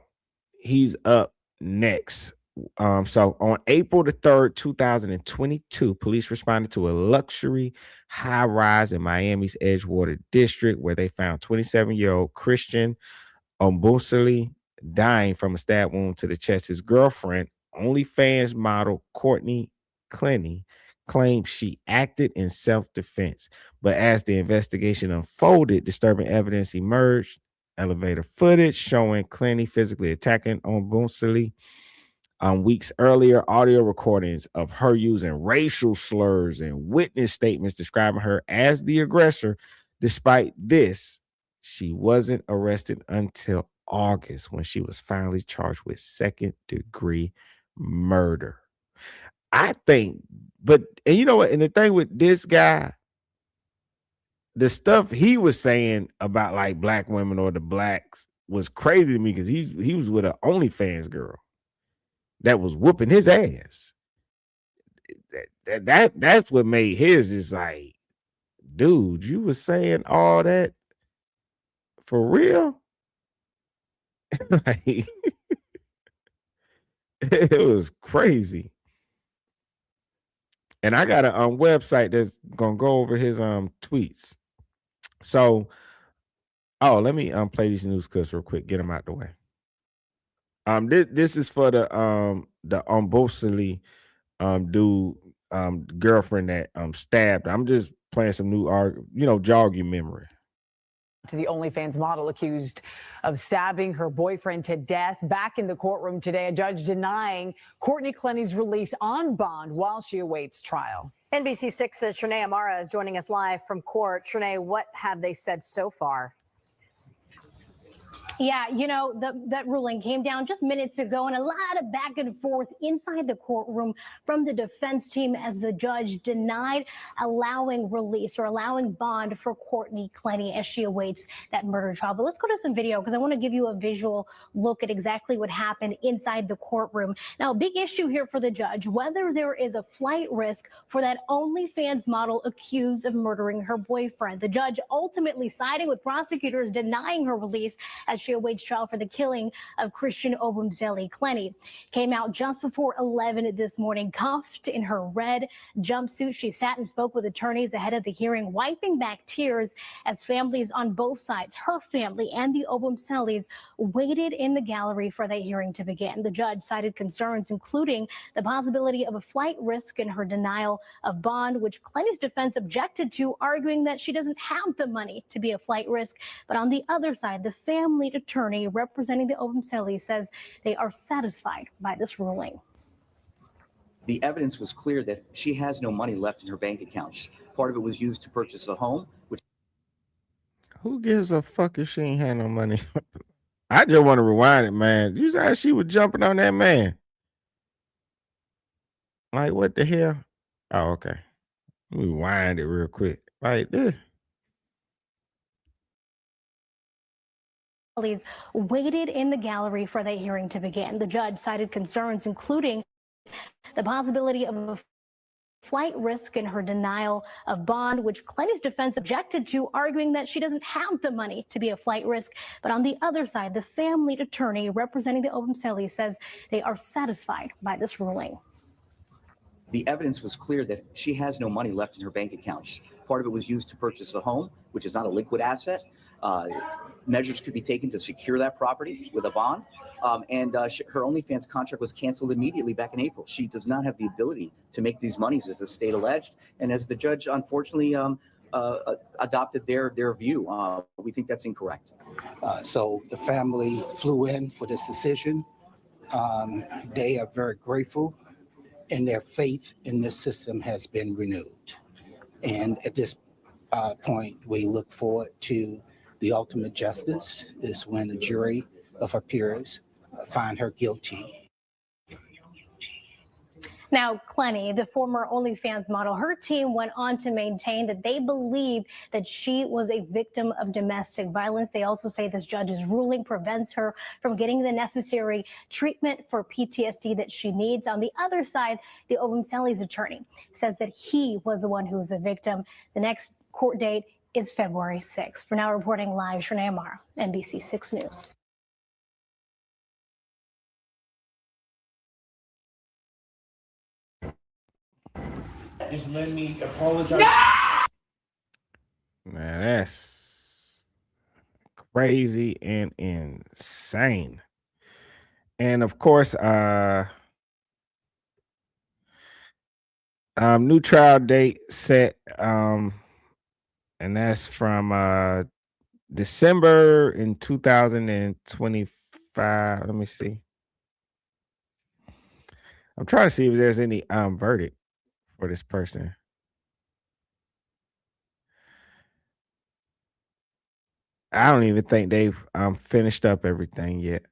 he's up next. So on April the 3rd, 2022, police responded to a luxury high rise in Miami's Edgewater district where they found 27-year-old Christian Obumseli dying from a stab wound to the chest. His girlfriend, OnlyFans model Courtney Clenny, claimed she acted in self-defense. But as the investigation unfolded, disturbing evidence emerged. Elevator footage showing Clenny physically attacking Obumseli. Weeks earlier, audio recordings of her using racial slurs and witness statements describing her as the aggressor. Despite this, she wasn't arrested until August when she was finally charged with second-degree murder. I think, and you know what? And the thing with this guy, the stuff he was saying about like black women or the blacks was crazy to me because he was with an OnlyFans girl that was whooping his ass. That's what made his just like, dude, you was saying all that for real? Like, it was crazy. And I got a website that's gonna go over his tweets. So, let me play these news clips real quick, get them out the way. This is for the Obumseli dude girlfriend that stabbed. I'm just playing some new jog your memory. To the OnlyFans model accused of stabbing her boyfriend to death. Back in the courtroom today, a judge denying Courtney Clenny's release on bond while she awaits trial. NBC6's Shnaei Amara is joining us live from court. Shnaei, what have they said so far? Yeah, that ruling came down just minutes ago, and a lot of back and forth inside the courtroom from the defense team as the judge denied allowing release or allowing bond for Courtney Clenny as she awaits that murder trial. But let's go to some video because I want to give you a visual look at exactly what happened inside the courtroom. Now, a big issue here for the judge, whether there is a flight risk for that OnlyFans model accused of murdering her boyfriend. The judge ultimately siding with prosecutors denying her release as she awaits trial for the killing of Christian Obumseli. Clenny came out just before 11 this morning, cuffed in her red jumpsuit. She sat and spoke with attorneys ahead of the hearing, wiping back tears as families on both sides, her family and the Obumselis, waited in the gallery for the hearing to begin. The judge cited concerns, including the possibility of a flight risk in her denial of bond, which Clenny's defense objected to, arguing that she doesn't have the money to be a flight risk. But on the other side, the family attorney representing the Obumseli says they are satisfied by this ruling. The evidence was clear that she has no money left in her bank accounts. Part of it was used to purchase a home, which... Who gives a fuck if she ain't had no money? I just want to rewind it, man. You saw she was jumping on that man. Like, what the hell? Oh, okay. Let me rewind it real quick. Like this. Waited in the gallery for the hearing to begin. The judge cited concerns, including the possibility of a flight risk in her denial of bond, which Clenny's defense objected to, arguing that she doesn't have the money to be a flight risk. But on the other side, the family attorney representing the Obumseli says they are satisfied by this ruling. The evidence was clear that she has no money left in her bank accounts. Part of it was used to purchase a home, which is not a liquid asset. Measures could be taken to secure that property with a bond. Her OnlyFans contract was canceled immediately back in April. She does not have the ability to make these monies, as the state alleged. And as the judge unfortunately adopted their view, we think that's incorrect. So the family flew in for this decision. They are very grateful, and their faith in this system has been renewed. And at this point, we look forward to the ultimate justice is when a jury of her peers find her guilty. Now, Clenny, the former OnlyFans model, her team went on to maintain that they believe that she was a victim of domestic violence. They also say this judge's ruling prevents her from getting the necessary treatment for PTSD that she needs. On the other side, the Obumseli's attorney says that he was the one who was the victim. The next court date is February 6th. For now, reporting live, Shnaei Amara, NBC6 News. Just let me apologize. Man, that's crazy and insane. And of course, new trial date set, and that's from December in 2025. Let me see. I'm trying to see if there's any verdict for this person. I don't even think they've finished up everything yet.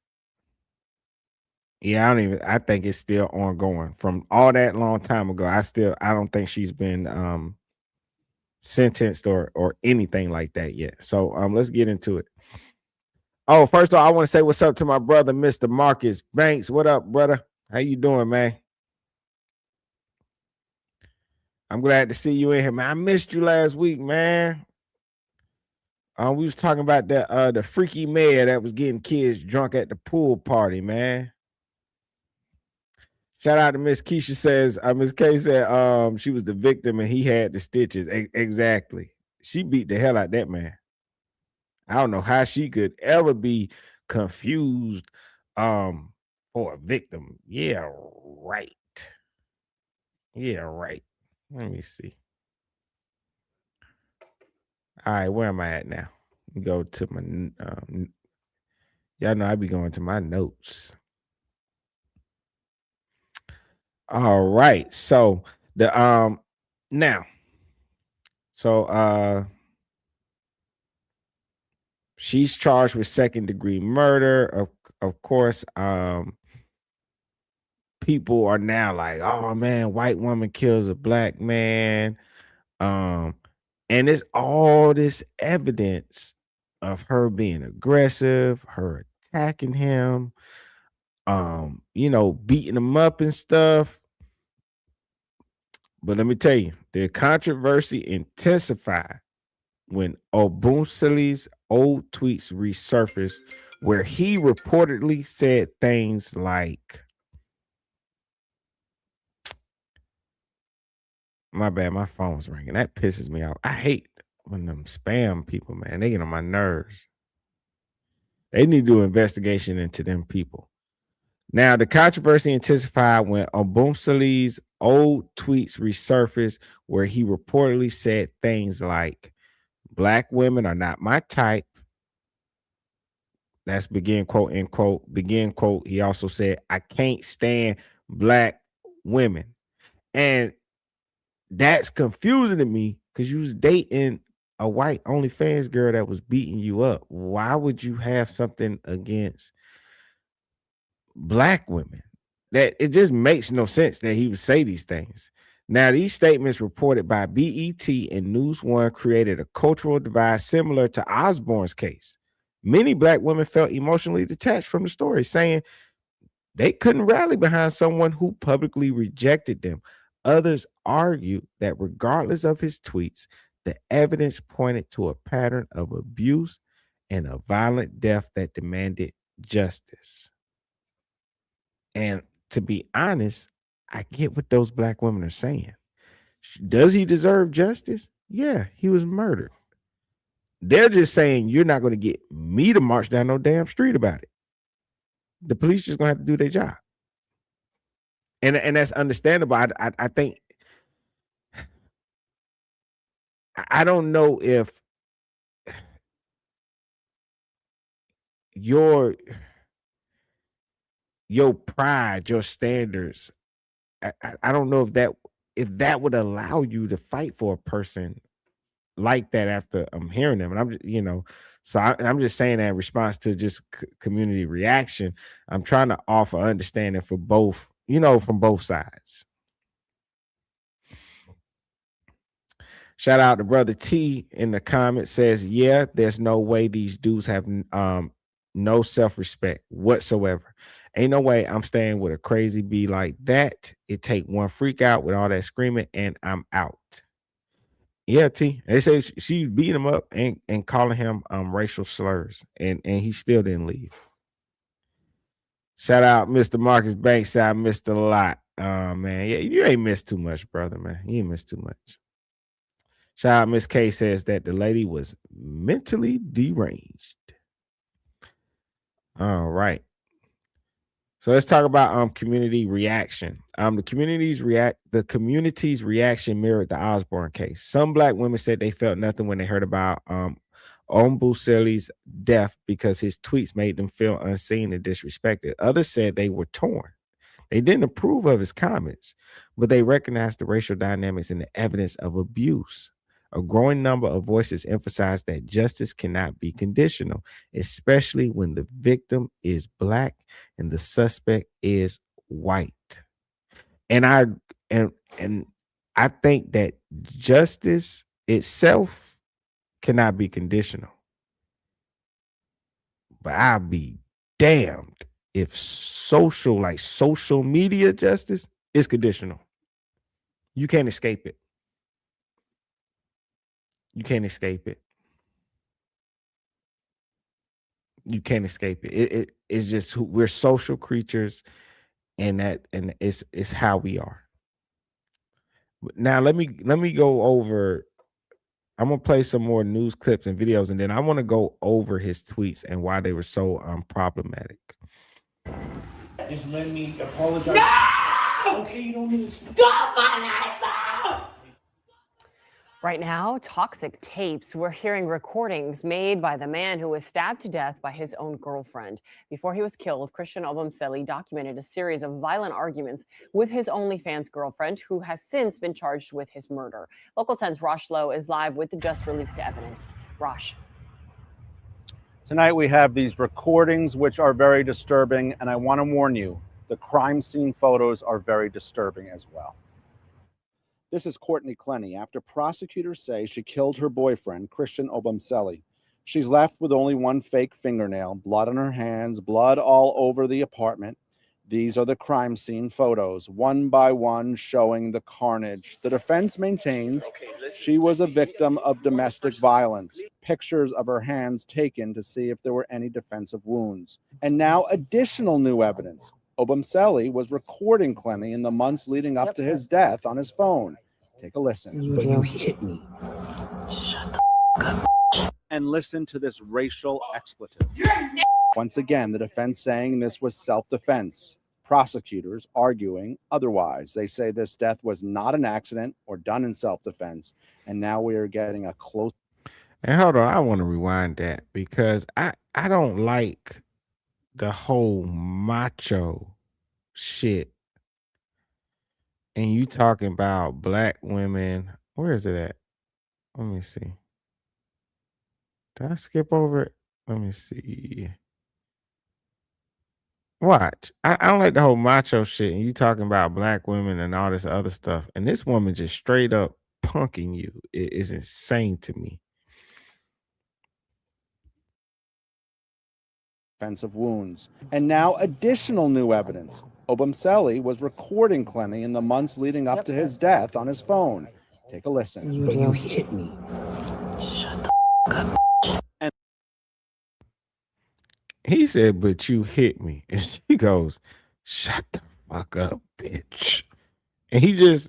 Yeah, I think it's still ongoing from all that long time ago. I don't think she's been sentenced or anything like that yet. So let's get into it. Oh, first of all, I want to say what's up to my brother, Mr. Marcus Banks. What up, brother? How you doing, man? I'm glad to see you in here, man. I missed you last week, man. We was talking about the freaky mayor that was getting kids drunk at the pool party, man. Shout out to Miss Keisha says, Miss K said she was the victim and he had the stitches. Exactly. She beat the hell out that man. I don't know how she could ever be confused for a victim. Yeah, right. Yeah, right. Let me see. All right, where am I at now? Go to my y'all know I be going to my notes. All right. So the now. So she's charged with second-degree murder. Of course, people are now like, oh man, white woman kills a black man. And it's all this evidence of her being aggressive, her attacking him, beating him up and stuff. But let me tell you, the controversy intensified when Obumseli's old tweets resurfaced, where he reportedly said things like, my bad, my phone's ringing. That pisses me off. I hate when them spam people, man, they get on my nerves. They need to do an investigation into them people. Now, the controversy intensified when Obumseli's old tweets resurfaced, where he reportedly said things like, black women are not my type. That's begin quote, end quote, begin quote. He also said, I can't stand black women. And that's confusing to me because you was dating a white OnlyFans girl that was beating you up. Why would you have something against black women? That it just makes no sense that he would say these things. Now, these statements reported by BET and News One created a cultural divide similar to Osborne's case. Many black women felt emotionally detached from the story, saying they couldn't rally behind someone who publicly rejected them. Others argued that regardless of his tweets, the evidence pointed to a pattern of abuse and a violent death that demanded justice. And to be honest, I get what those black women are saying. Does he deserve justice? Yeah, he was murdered. They're just saying you're not going to get me to march down no damn street about it. The police just going to have to do their job. And that's understandable. I think, I don't know if your pride, your standards, I don't know if that would allow you to fight for a person like that after I'm hearing them. And I'm just, so I'm just saying that in response to just community reaction. I'm trying to offer understanding for both, from both sides. Shout out to brother T in the comments, says, yeah, there's no way these dudes have no self-respect whatsoever. Ain't no way I'm staying with a crazy bee like that. It take one freak out with all that screaming and I'm out. Yeah, T. They say she beat him up and calling him racial slurs, and he still didn't leave. Shout out Mr. Marcus Banks. I missed a lot. man, yeah, you ain't missed too much, brother, man. You ain't missed too much. Shout out Miss K says that the lady was mentally deranged. All right. So let's talk about community reaction. The community's reaction mirrored the Osborne case. Some Black women said they felt nothing when they heard about Obumseli's death because his tweets made them feel unseen and disrespected. Others said they were torn. They didn't approve of his comments, but they recognized the racial dynamics and the evidence of abuse. A growing number of voices emphasized that justice cannot be conditional, especially when the victim is Black and the suspect is white. And I think that justice itself cannot be conditional. But I'll be damned if social media justice is conditional. You can't escape it. You can't escape it. You can't escape it. It's just we're social creatures, and it's how we are. Now let me go over. I'm gonna play some more news clips and videos, and then I want to go over his tweets and why they were so problematic. Just let me apologize. No! Okay, you don't need to. Don't my life. Right now, toxic tapes. We're hearing recordings made by the man who was stabbed to death by his own girlfriend. Before he was killed, Christian Obumseli documented a series of violent arguments with his OnlyFans girlfriend, who has since been charged with his murder. Local 10's Rosh Lowe is live with the just released evidence. Rosh. Tonight we have these recordings which are very disturbing, and I want to warn you, the crime scene photos are very disturbing as well. This is Courtney Clenny after prosecutors say she killed her boyfriend, Christian Obumseli. She's left with only one fake fingernail, blood on her hands, blood all over the apartment. These are the crime scene photos, one by one, showing the carnage. The defense maintains she was a victim of domestic violence. Pictures of her hands taken to see if there were any defensive wounds. And now additional new evidence. Obumseli was recording Clenny in the months leading up to his death on his phone. Take a listen. But you hit me. Shut the fuck up. And listen to this racial expletive. Once again, the defense saying this was self-defense. Prosecutors arguing otherwise. They say this death was not an accident or done in self-defense. And now we are getting a close. And hold on, I want to rewind that because I don't like the whole macho shit. And you talking about Black women. Where is it at? Let me see. Did I skip over it? Let me see. Watch. I don't like the whole macho shit. And you talking about Black women and all this other stuff. And this woman just straight up punking you. It is insane to me. Offensive wounds. And now additional new evidence. Obumseli was recording Clenny in the months leading up to his death on his phone. Take a listen. But you hit me. Shut the fuck up. And he said, but you hit me. And she goes, shut the fuck up, bitch. And he just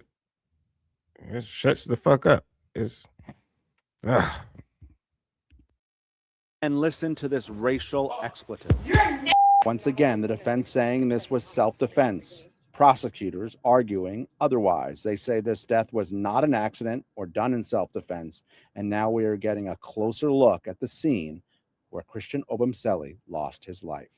shuts the fuck up. And listen to this racial expletive. Once again, the defense saying this was self-defense. Prosecutors arguing otherwise. They say this death was not an accident or done in self-defense. And now we are getting a closer look at the scene where Christian Obumseli lost his life.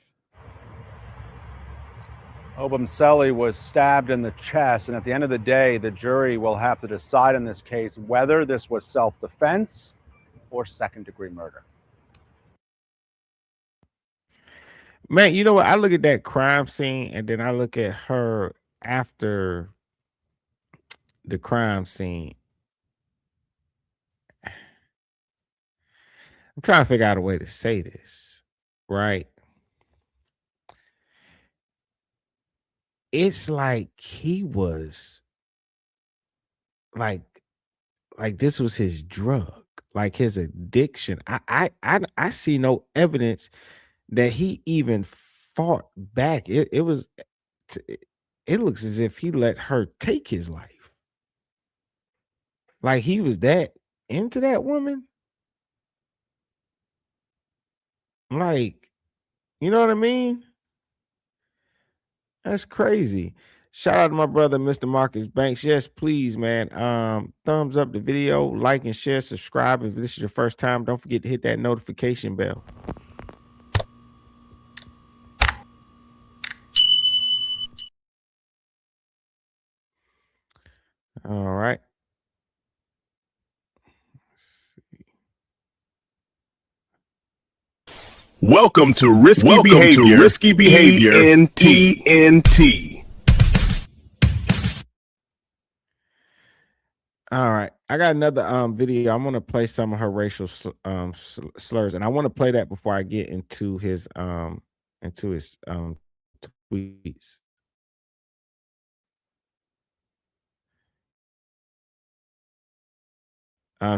Obumseli was stabbed in the chest, and at the end of the day, the jury will have to decide in this case whether this was self-defense or second-degree murder. Man, you know what? I look at that crime scene and then I look at her after the crime scene. I'm trying to figure out a way to say this, right? It's like he was like this was his drug, like his addiction. I see no evidence that he even fought back. It was it looks as if he let her take his life. Like he was that into that woman. Like, you know what I mean? That's crazy. Shout out to my brother, Mr. Marcus Banks. Yes, please, man. Thumbs up the video, like and share, subscribe. If this is your first time, don't forget to hit that notification bell. All right. Welcome to Risky Behavior. ENT. All right. I got another video. I'm going to play some of her racial slurs, and I want to play that before I get into his tweets.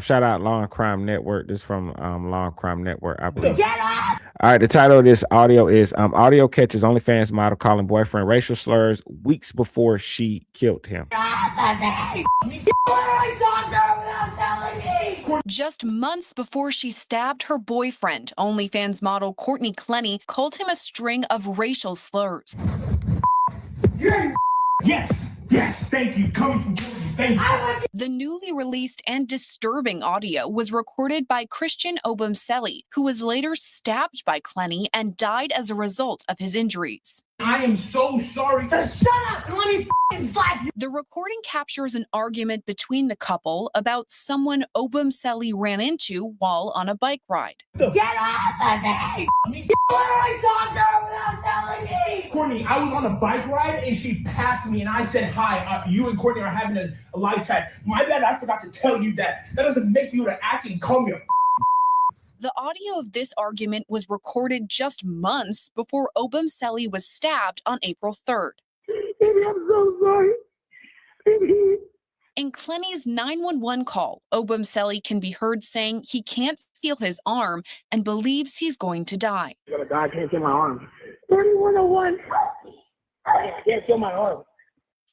Shout out Law and Crime Network. This is from Law and Crime Network, I believe. Get up! All right, the title of this audio is audio catches OnlyFans model calling boyfriend racial slurs weeks before she killed him. Just months before she stabbed her boyfriend, OnlyFans model Courtney Clenny called him a string of racial slurs. Yes, thank you. Coming from Georgia, thank you. The newly released and disturbing audio was recorded by Christian Obumseli, who was later stabbed by Clenny and died as a result of his injuries. I am so sorry. So shut up and let me slap you. The recording captures an argument between the couple about someone Obumseli ran into while on a bike ride. Get off of me! You literally talked to her without telling me! Courtney, I was on a bike ride and she passed me and I said, hi, you and Courtney are having a live chat. My bad, I forgot to tell you that. That doesn't make you to act and call me a The audio of this argument was recorded just months before Obumseli was stabbed on April 3rd. I'm so sorry. In Clenny's 911 call, Obumseli can be heard saying he can't feel his arm and believes he's going to die. I can't feel my arm. 3101. I can't feel my arm.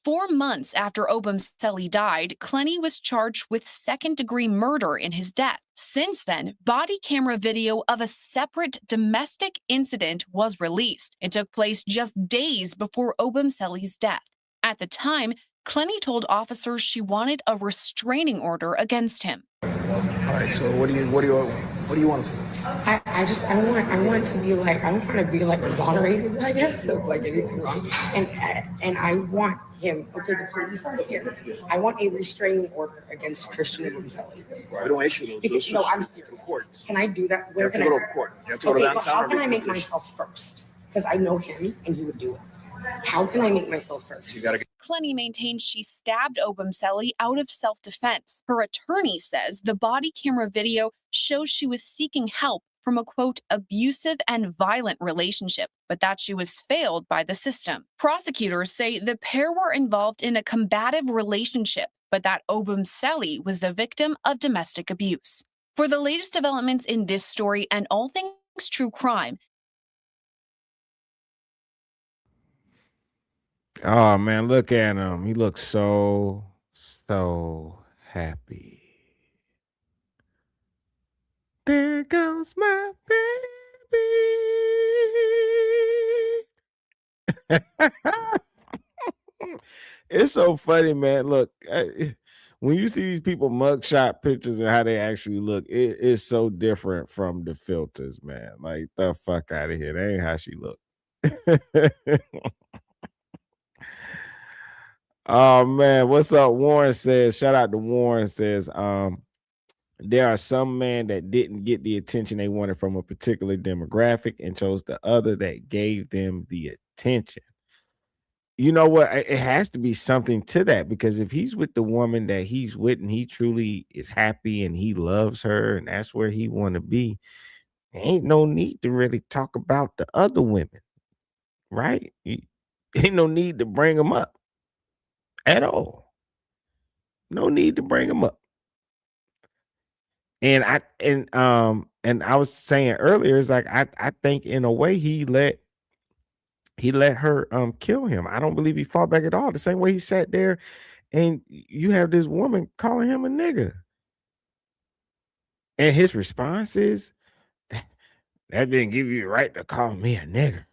4 months after Obumseli died, Clenny was charged with second-degree murder in his death. Since then, body camera video of a separate domestic incident was released. It took place just days before Obumseli's death. At the time, Clenny told officers she wanted a restraining order against him. All right, so what do you want to say? I want to be like, I want to be like exonerated, I guess, of like anything wrong. And I want him, okay, the police are here. I want a restraining order against Christian Obumseli. We don't issue those. No, I'm serious. Can I do that? You have to go to court. You have to go to Okay, downtown. but how can I make myself first? Because I know him and he would do it. How can I make myself first? You gotta Clenny maintains she stabbed Obumseli out of self-defense. Her attorney says the body camera video shows she was seeking help from a, quote, abusive and violent relationship, but that she was failed by the system. Prosecutors say the pair were involved in a combative relationship, but that Obumseli was the victim of domestic abuse. For the latest developments in this story and all things true crime, Oh man, look at him. He looks so happy. There goes my baby. It's so funny, man. Look, when you see these people mugshot pictures and how they actually look, it is so different from the filters, man. Like, the fuck out of here. That ain't how she look. Oh man, what's up? Warren says, shout out to Warren says, there are some men that didn't get the attention they wanted from a particular demographic and chose the other that gave them the attention. You know what? It has to be something to that, because if he's with the woman that he's with and he truly is happy and he loves her and that's where he want to be, there ain't no need to really talk about the other women, right? Ain't no need to bring them up at all. No need to bring them up. And I was saying earlier, it's like I think in a way he let he let her kill him. I don't believe he fought back at all. The same way he sat there and you have this woman calling him a nigga. And his response is, that didn't give you the right to call me a nigger.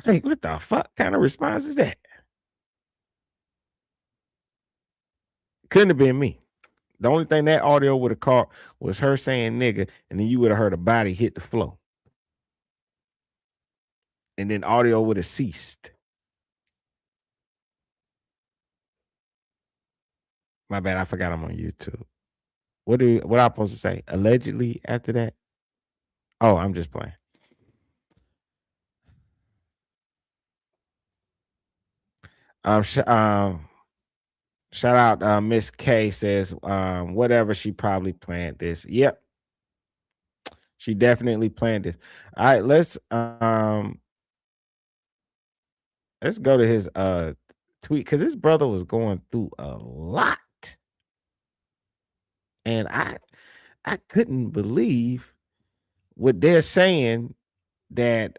Like, what the fuck kind of response is that? Couldn't have been me. The only thing that audio would have caught was her saying nigga, and then you would have heard a body hit the floor. And then audio would have ceased. My bad, I forgot I'm on YouTube. What am I supposed to say? Allegedly after that? Oh, I'm just playing. Shout out Miss K says, whatever, she probably planned this. Yep. She definitely planned this. All right, let's go to his tweet, because his brother was going through a lot. And I couldn't believe what they're saying, that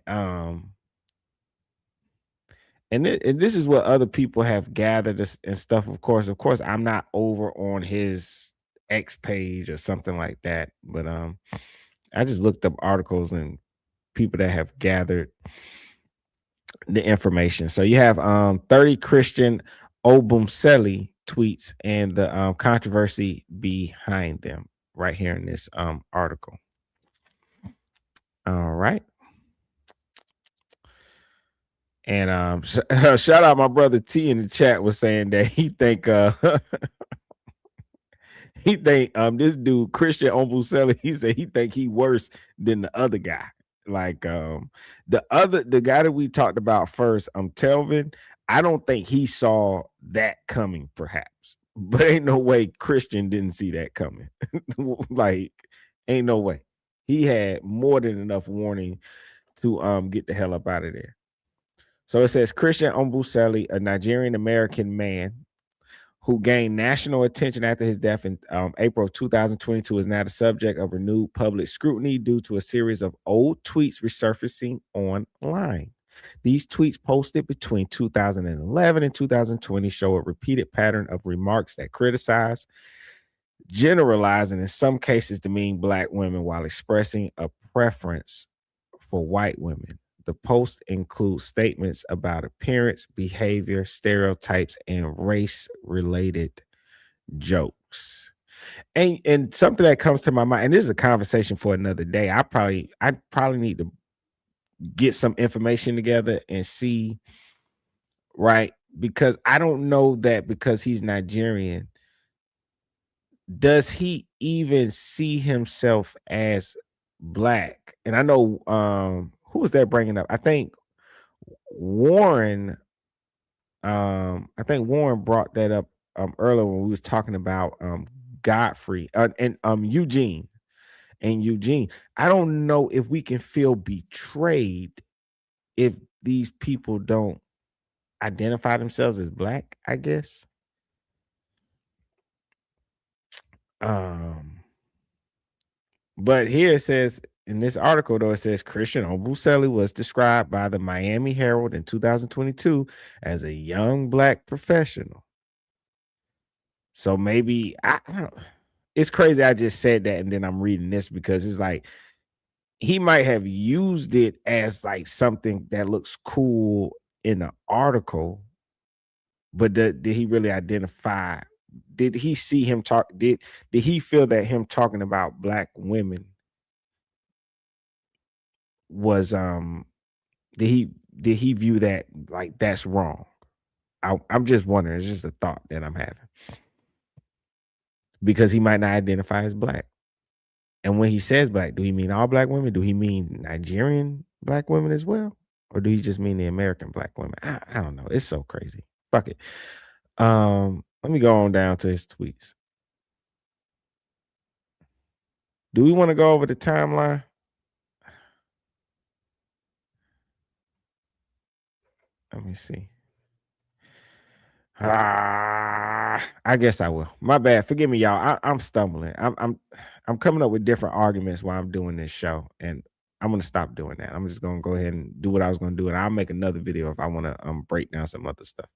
and this is what other people have gathered and stuff. Of course, I'm not over on his X page or something like that, but I just looked up articles and people that have gathered the information. So you have 30 Christian Obumseli tweets and the controversy behind them right here in this article. All right. And shout out my brother T in the chat was saying that he think this dude Christian Obumseli, he said he think he worse than the other guy. Like the guy that we talked about first, Telvin, I don't think he saw that coming, perhaps, but ain't no way Christian didn't see that coming. Like, ain't no way. He had more than enough warning to get the hell up out of there. So it says Christian Obumseli, a Nigerian American man who gained national attention after his death in April of 2022, is now the subject of renewed public scrutiny due to a series of old tweets resurfacing online. These tweets, posted between 2011 and 2020, show a repeated pattern of remarks that criticize, generalize, and in some cases demean Black women while expressing a preference for white women. The post includes statements about appearance, behavior, stereotypes, and race-related jokes. And something that comes to my mind, and this is a conversation for another day. I probably need to get some information together and see, right? Because I don't know that because he's Nigerian, does he even see himself as Black? And I know who was that bringing up? I think Warren brought that up earlier when we was talking about Godfrey and Eugene. I don't know if we can feel betrayed if these people don't identify themselves as Black, I guess. But here it says, in this article, though, it says Christian Obumseli was described by the Miami Herald in 2022 as a young Black professional. So maybe I don't. It's crazy. I just said that, and then I'm reading this because it's like he might have used it as like something that looks cool in the article, but did he really identify? Did he see him talk? Did he feel that him talking about Black women was did he view that like that's wrong? I'm just wondering. It's just a thought that I'm having, because he might not identify as Black. And when he says Black, do he mean all Black women? Do he mean Nigerian Black women as well? Or do he just mean the American Black women? I don't know. It's so crazy. Fuck it. Let me go on down to his tweets. Do we want to go over the timeline? Let me see. I guess I will. My bad. Forgive me, y'all. I'm stumbling. I'm coming up with different arguments while I'm doing this show, and I'm gonna stop doing that. I'm just gonna go ahead and do what I was gonna do, and I'll make another video if I want to break down some other stuff.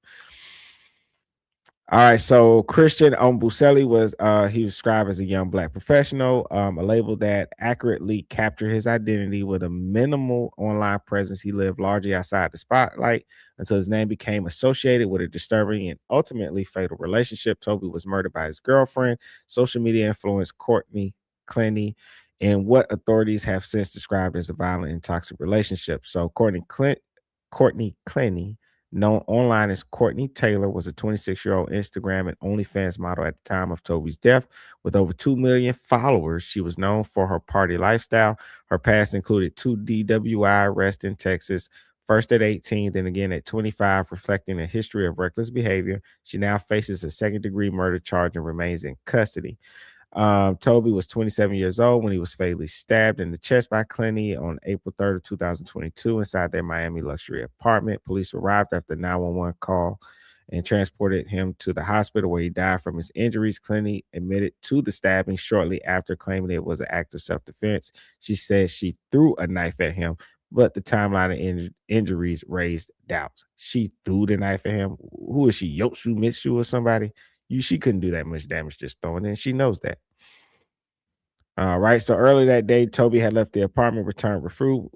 All right, so Christian Obumseli was he was described as a young black professional, a label that accurately captured his identity with a minimal online presence. He lived largely outside the spotlight until his name became associated with a disturbing and ultimately fatal relationship. Toby was murdered by his girlfriend, social media influencer Courtney Clenny, in what authorities have since described as a violent and toxic relationship. So Courtney Clenny, known online as Courtney Taylor, was a 26-year-old Instagram and OnlyFans model at the time of Toby's death. With over 2 million followers, she was known for her party lifestyle. Her past included 2 DWI arrests in Texas, first at 18, then again at 25, reflecting a history of reckless behavior. She now faces a second-degree murder charge and remains in custody. Toby was 27 years old when he was fatally stabbed in the chest by Clenny on April 3rd of 2022 inside their Miami luxury apartment. Police arrived after a 911 call and transported him to the hospital where he died from his injuries. Clenny admitted to the stabbing shortly after, claiming it was an act of self-defense. She said she threw a knife at him, but the timeline of injuries raised doubts. She threw the knife at him. Who is she, Yotsu Mitsu or somebody? She couldn't do that much damage just throwing it, and she knows that. All right. So earlier that day, Toby had left the apartment, returned with food.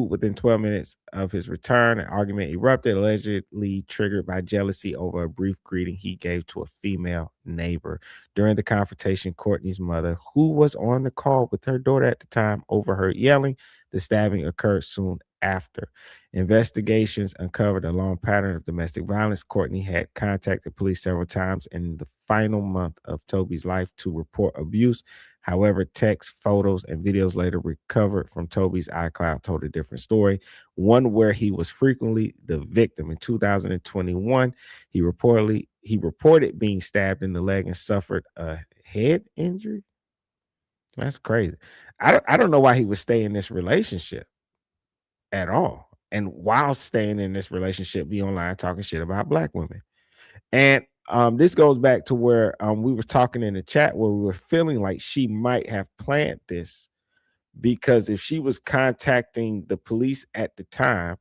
Within 12 minutes of his return, an argument erupted, allegedly triggered by jealousy over a brief greeting he gave to a female neighbor. During the confrontation, Courtney's mother, who was on the call with her daughter at the time, overheard yelling. The stabbing occurred soon after. Investigations uncovered a long pattern of domestic violence. Courtney had contacted police several times in the final month of Toby's life to report abuse. However, texts, photos, and videos later recovered from Toby's iCloud told a different story, one where he was frequently the victim. In 2021, he reported being stabbed in the leg and suffered a head injury. That's crazy. I don't know why he would stay in this relationship at all. And while staying in this relationship, be online talking shit about black women. And this goes back to where we were talking in the chat where we were feeling like she might have planned this, because if she was contacting the police at the time,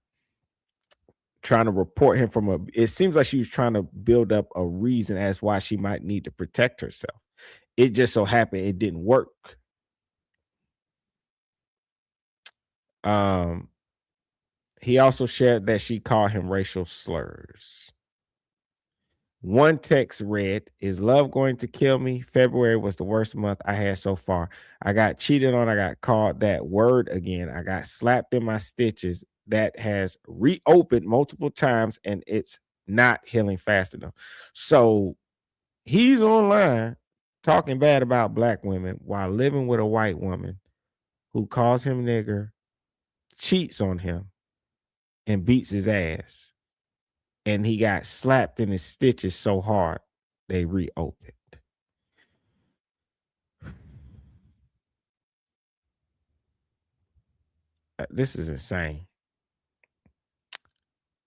trying to report him it seems like she was trying to build up a reason as why she might need to protect herself. It just so happened it didn't work. He also shared that she called him racial slurs. One text read, "Is love going to kill me? February was the worst month I had so far. I got cheated on. I got called that word again. I got slapped in my stitches. That has reopened multiple times and it's not healing fast enough." So he's online talking bad about black women while living with a white woman who calls him nigger, cheats on him, and beats his ass. And he got slapped in his stitches so hard they reopened. This is insane.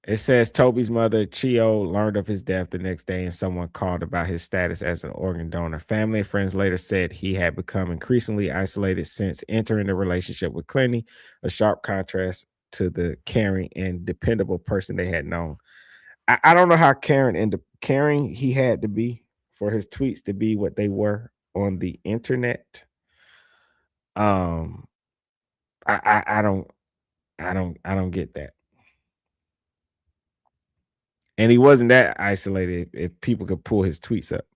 It says Toby's mother, Chio, learned of his death the next day and someone called about his status as an organ donor. Family and friends later said he had become increasingly isolated since entering a relationship with Clenny, a sharp contrast to the caring and dependable person they had known. I don't know how caring he had to be for his tweets to be what they were on the internet. I don't get that. And he wasn't that isolated if people could pull his tweets up.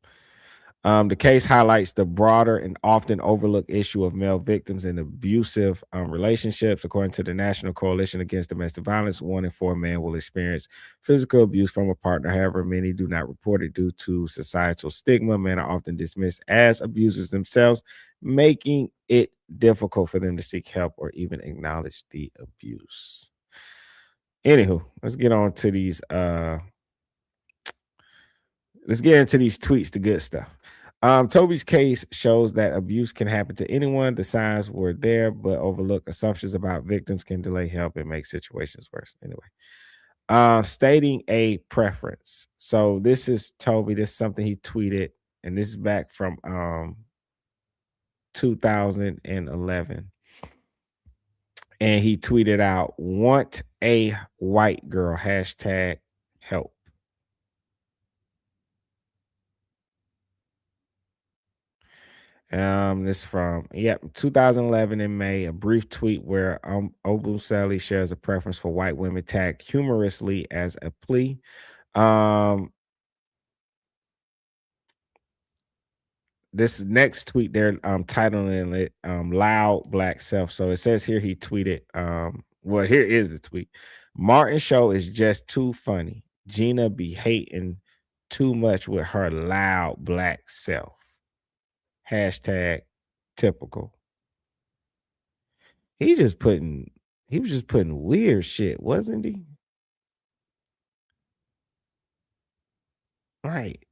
The case highlights the broader and often overlooked issue of male victims in abusive relationships. According to the National Coalition Against Domestic Violence, 1 in 4 men will experience physical abuse from a partner. However, many do not report it due to societal stigma. Men are often dismissed as abusers themselves, making it difficult for them to seek help or even acknowledge the abuse. Anywho, let's get on to these. Let's get into these tweets, the good stuff. Toby's case shows that abuse can happen to anyone. The signs were there, but overlooked. Assumptions about victims can delay help and make situations worse. Anyway, stating a preference. So this is Toby. This is something he tweeted, and this is back from 2011. And he tweeted out, "Want a white girl, #help." This from 2011 in May, a brief tweet where Obumseli shares a preference for white women, tagged humorously as a plea. This next tweet, they're titling it "Loud Black Self." So it says here he tweeted, well, here is the tweet. "Martin show is just too funny. Gina be hating too much with her loud black self. #typical." He was just putting weird shit, wasn't he? Right.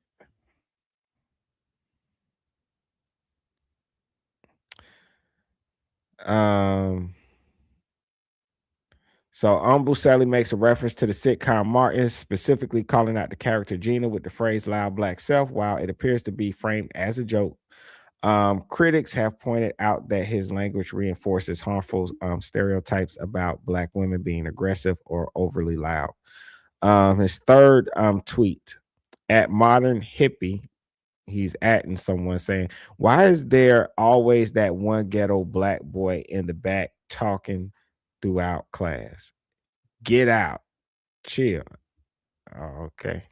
So Obumseli makes a reference to the sitcom Martin, specifically calling out the character Gina with the phrase "loud black self." While it appears to be framed as a joke, critics have pointed out that his language reinforces harmful stereotypes about black women being aggressive or overly loud. His third tweet, at Modern Hippie, he's atting someone saying, "Why is there always that one ghetto black boy in the back talking throughout class? Get out, chill." Oh, okay.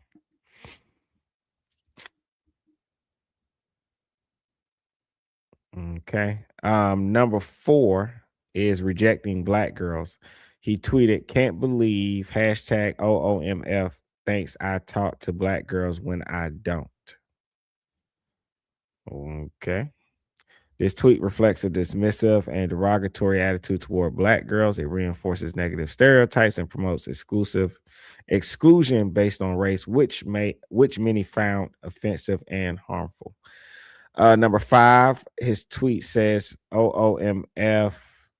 Okay. Number 4 is rejecting black girls. He tweeted, "Can't believe #OOMF thinks I talk to black girls when I don't." Okay. This tweet reflects a dismissive and derogatory attitude toward black girls. It reinforces negative stereotypes and promotes exclusion based on race, which many found offensive and harmful. Number 5, his tweet says, "OOMF,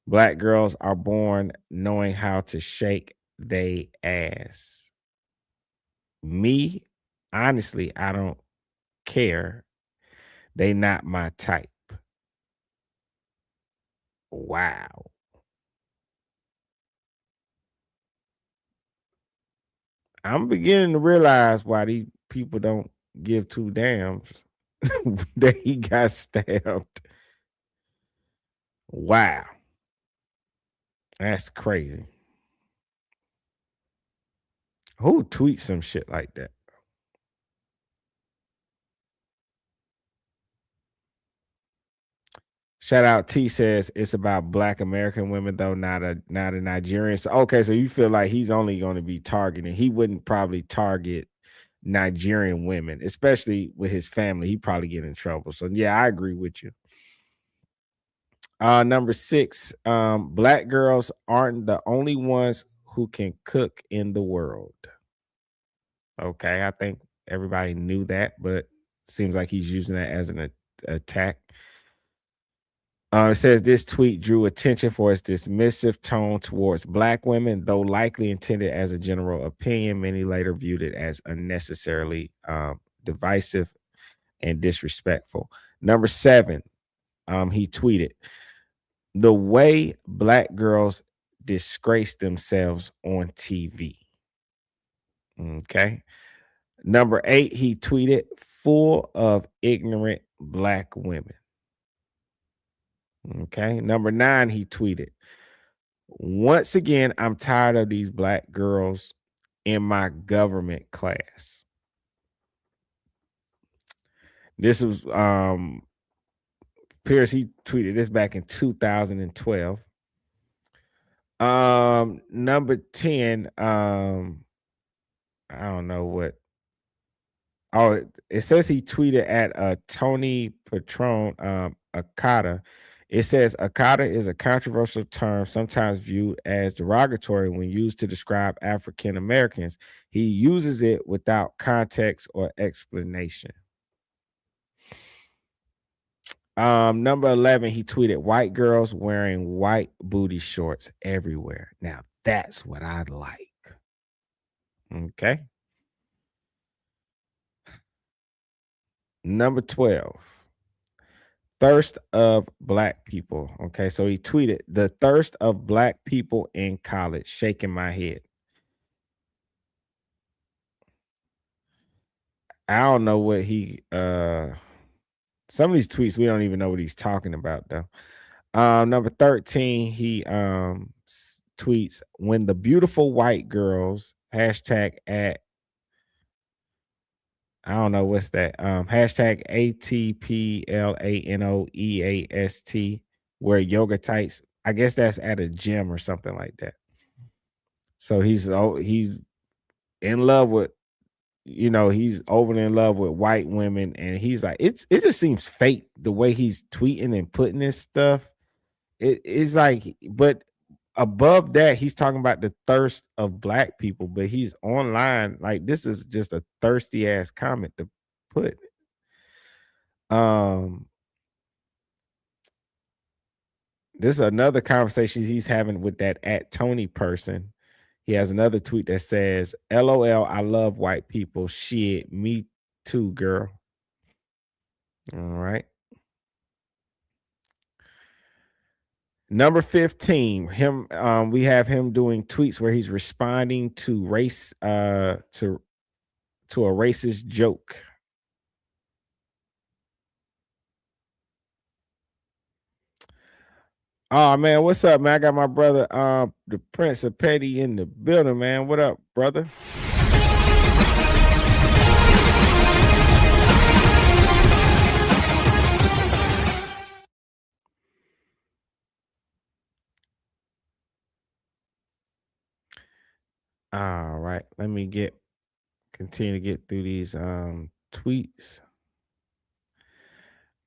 black girls are born knowing how to shake they ass. Me, honestly, I don't care. They not my type." Wow. I'm beginning to realize why these people don't give two damns that he got stabbed. Wow. That's crazy. Who tweets some shit like that? Shout out T says it's about black American women though, not a Nigerian. So, okay, so you feel like he's only going to be targeting. He wouldn't probably target Nigerian women, especially with his family. He'd probably get in trouble. So yeah, I agree with you. Number 6, black girls aren't the only ones who can cook in the world. Okay, I think everybody knew that, but seems like he's using that as an attack. It says this tweet drew attention for its dismissive tone towards black women, though likely intended as a general opinion. Many later viewed it as unnecessarily divisive and disrespectful. Number 7, he tweeted, "The way black girls disgrace themselves on TV." Okay. Number 8, he tweeted, "Full of ignorant black women." Okay. Number 9, he tweeted, "Once again, I'm tired of these black girls in my government class." This was Pierce, he tweeted this back in 2012. Number 10, I don't know what. Oh, it says he tweeted at Tony Patron Akata. It says Akata is a controversial term, sometimes viewed as derogatory when used to describe African Americans. He uses it without context or explanation. Number 11, he tweeted, "White girls wearing white booty shorts everywhere. Now that's what I'd like." Okay. Number 12, thirst of black people. Okay, so he tweeted, the thirst of black people in college, shaking my head. I don't know what he some of these tweets we don't even know what he's talking about though. Number 13, he tweets, when the beautiful white girls hashtag at I don't know what's that. Hashtag ATPLANOEAST wear yoga tights. I guess that's at a gym or something like that. So he's in love with, he's overly in love with white women, and he's like, it just seems fake the way he's tweeting and putting this stuff. It's like, but above that, he's talking about the thirst of black people, but he's online. Like, this is just a thirsty ass comment to put. This is another conversation he's having with that at Tony person. He has another tweet that says, LOL, I love white people. Shit, me too, girl. All right. Number 15, we have him doing tweets where he's responding to race to a racist joke. Oh man, what's up, man? I got my brother the Prince of Petty in the building, man. What up, brother? All right, let me continue to get through these tweets.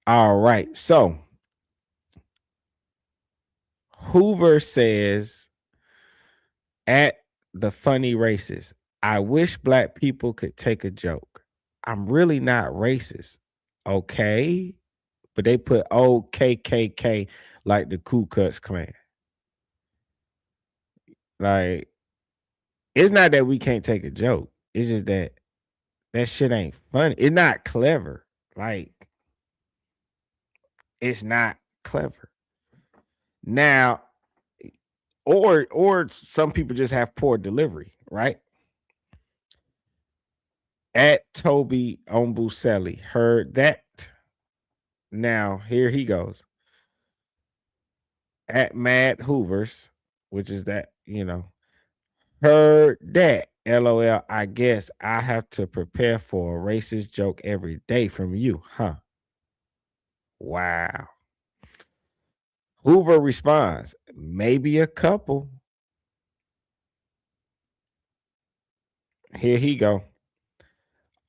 All right, so Hoover says at the funny racist, I wish black people could take a joke. I'm really not racist, okay? But they put old KKK like the Ku Klux Klan. Like, it's not that we can't take a joke. It's just that shit ain't funny. It's not clever. Like, it's not clever. Now, or some people just have poor delivery, right? At Toby Obumseli, heard that. Now, here he goes. At Mad Hoovers, which is that, heard that. LOL, I guess I have to prepare for a racist joke every day from you, huh? Wow. Hoover responds, maybe a couple. Here he go.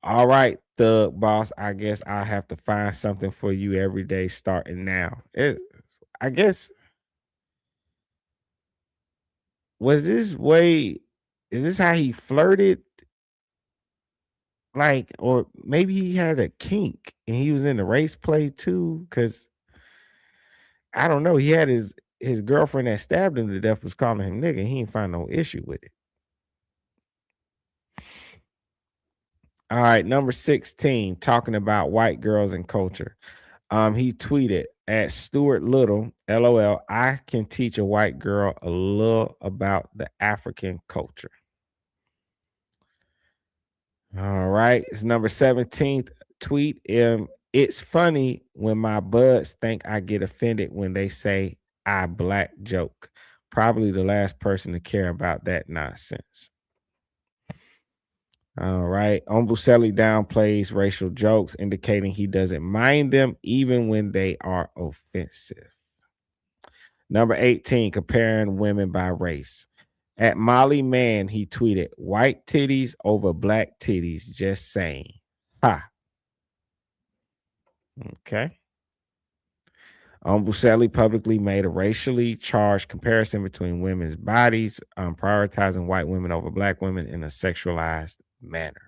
All right, Thug Boss, I guess I have to find something for you every day starting now. I guess, is this how he flirted? Like, or maybe he had a kink and he was in the race play too, because I don't know. He had his girlfriend that stabbed him to death was calling him nigga. He didn't find no issue with it. All right, number 16, talking about white girls and culture. He tweeted at Stuart Little, LOL, I can teach a white girl a little about the African culture. All right, it's number 17th tweet. It's funny when my buds think I get offended when they say I black joke. Probably the last person to care about that nonsense. All right. Obumseli downplays racial jokes, indicating he doesn't mind them even when they are offensive. Number 18, comparing women by race. At Molly Mann, he tweeted, white titties over black titties, just saying. Ha. Okay. Obumseli publicly made a racially charged comparison between women's bodies, prioritizing white women over black women in a sexualized manner.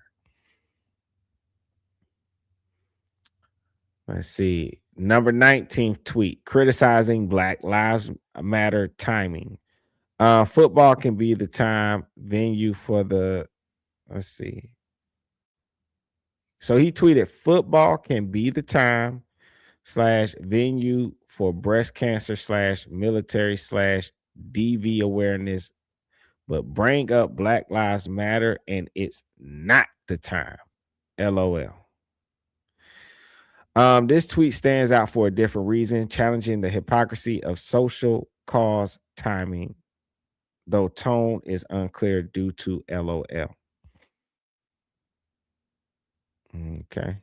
Let's see. Number 19th tweet, criticizing Black Lives Matter timing. Football can be the time venue for let's see. So he tweeted, football can be the time /venue for breast cancer /military /DV awareness, but bring up Black Lives Matter and it's not the time. LOL. This tweet stands out for a different reason, challenging the hypocrisy of social cause timing, though tone is unclear due to LOL. Okay.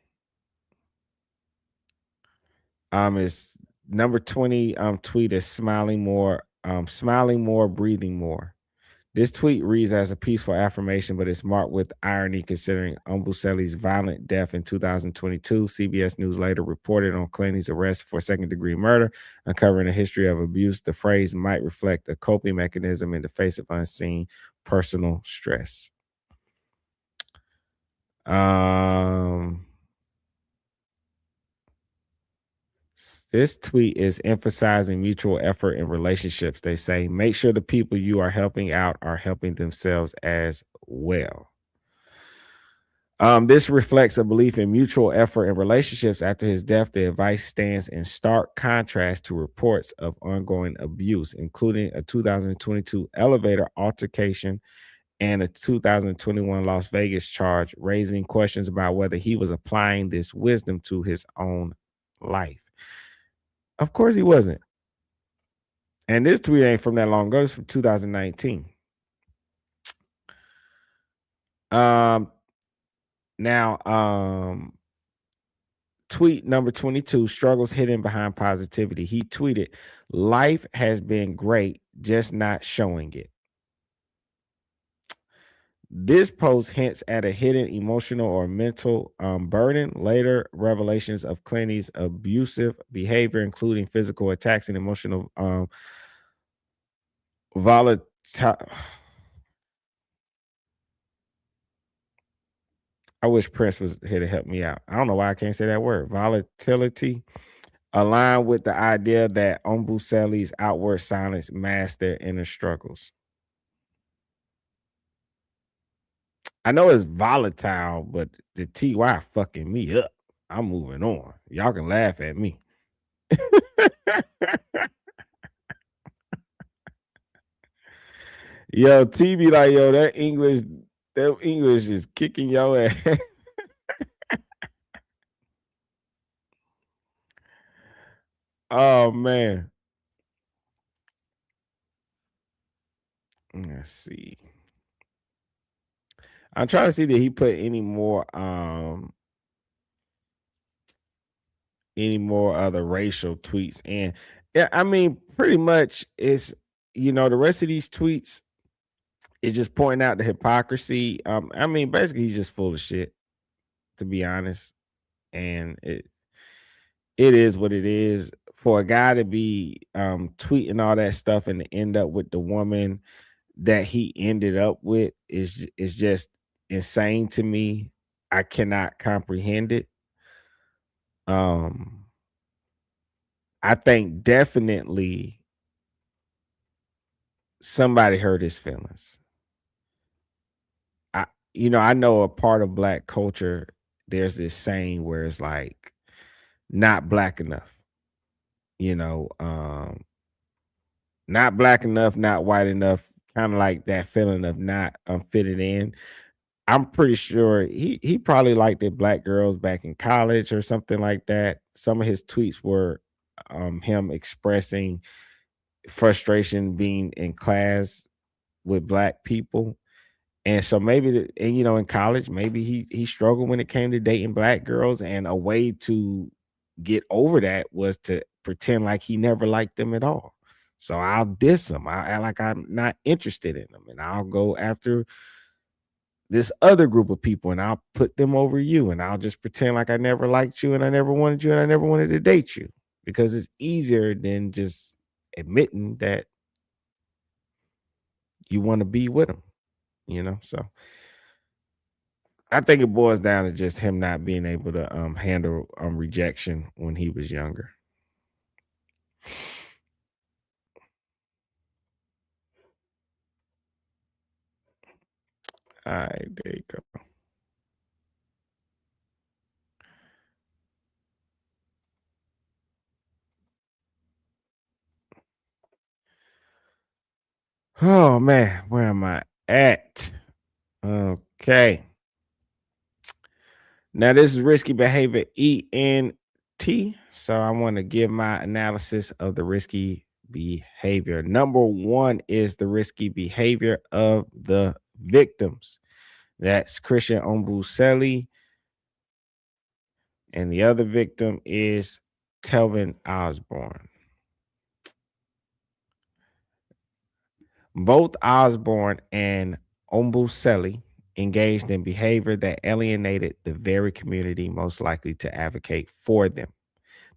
It's number 20 tweet is smiling more, breathing more. This tweet reads as a peaceful affirmation, but it's marked with irony considering Obumseli's violent death in 2022. CBS News later reported on Clooney's arrest for second-degree murder, uncovering a history of abuse. The phrase might reflect a coping mechanism in the face of unseen personal stress. This tweet is emphasizing mutual effort in relationships. They say, make sure the people you are helping out are helping themselves as well. This reflects a belief in mutual effort in relationships. After his death, the advice stands in stark contrast to reports of ongoing abuse, including a 2022 elevator altercation and a 2021 Las Vegas charge, raising questions about whether he was applying this wisdom to his own life. Of course he wasn't. And this tweet ain't from that long ago. It's from 2019. Tweet number 22, struggles hidden behind positivity. He tweeted, life has been great, just not showing it. This post hints at a hidden emotional or mental burden. Later revelations of Clooney's abusive behavior, including physical attacks and emotional volatile. I wish Prince was here to help me out. I don't know why I can't say that word. Volatility align with the idea that Obumseli's outward silence masks their inner struggles. I know it's volatile, but the TY fucking me up. I'm moving on. Y'all can laugh at me. Yo, T be like, yo, that English is kicking your ass. Oh man. Let's see. I'm trying to see that he put any more other racial tweets in. Yeah, I mean, pretty much it's, the rest of these tweets is just pointing out the hypocrisy. I mean, basically he's just full of shit, to be honest. And it is what it is. For a guy to be tweeting all that stuff and to end up with the woman that he ended up with is just insane to me. I cannot comprehend it. I think definitely somebody hurt his feelings. I know a part of Black culture, there's this saying where it's like not Black enough, not Black enough, not white enough, kind of like that feeling of not fitting in. I'm pretty sure he probably liked the Black girls back in college or something like that. Some of his tweets were him expressing frustration being in class with Black people. And so maybe, in college, maybe he struggled when it came to dating Black girls, and a way to get over that was to pretend like he never liked them at all. So I'll diss him. I act like I'm not interested in them, and I'll go after this other group of people, and I'll put them over you, and I'll just pretend like I never liked you, and I never wanted you, and I never wanted to date you, because it's easier than just admitting that you want to be with them. So I think it boils down to just him not being able to handle rejection when he was younger. All right, there you go. Oh man, where am I at? Okay. Now this is risky behavior ENT. So I want to give my analysis of the risky behavior. Number one is the risky behavior of the victims. That's Christian Obumseli. And the other victim is Telvin Osborne. Both Osborne and Obumseli engaged in behavior that alienated the very community most likely to advocate for them.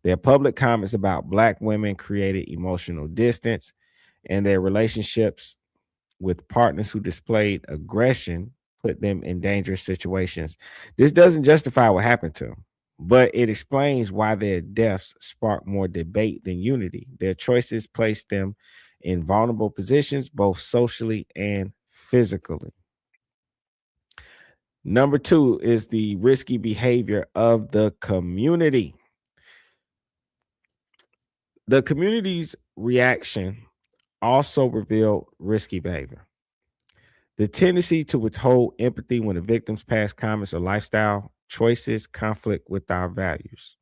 Their public comments about Black women created emotional distance, and their relationships with partners who displayed aggression put them in dangerous situations. This doesn't justify what happened to them, but it explains why their deaths sparked more debate than unity. Their choices placed them in vulnerable positions, both socially and physically. Number two is the risky behavior of the community. The community's reaction also revealed risky behavior. The tendency to withhold empathy when the victim's past comments or lifestyle choices conflict with our values.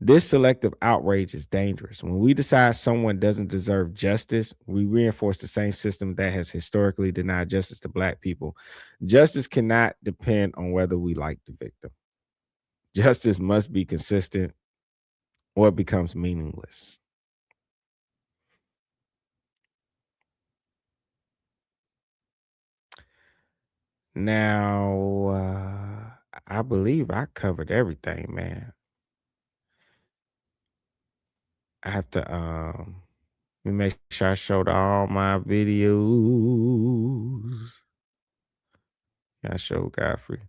This selective outrage is dangerous. When we decide someone doesn't deserve justice, we reinforce the same system that has historically denied justice to Black people. Justice cannot depend on whether we like the victim. Justice must be consistent or it becomes meaningless. Now, I believe I covered everything, man. I have to let me make sure I showed all my videos. Yeah, I showed Godfrey.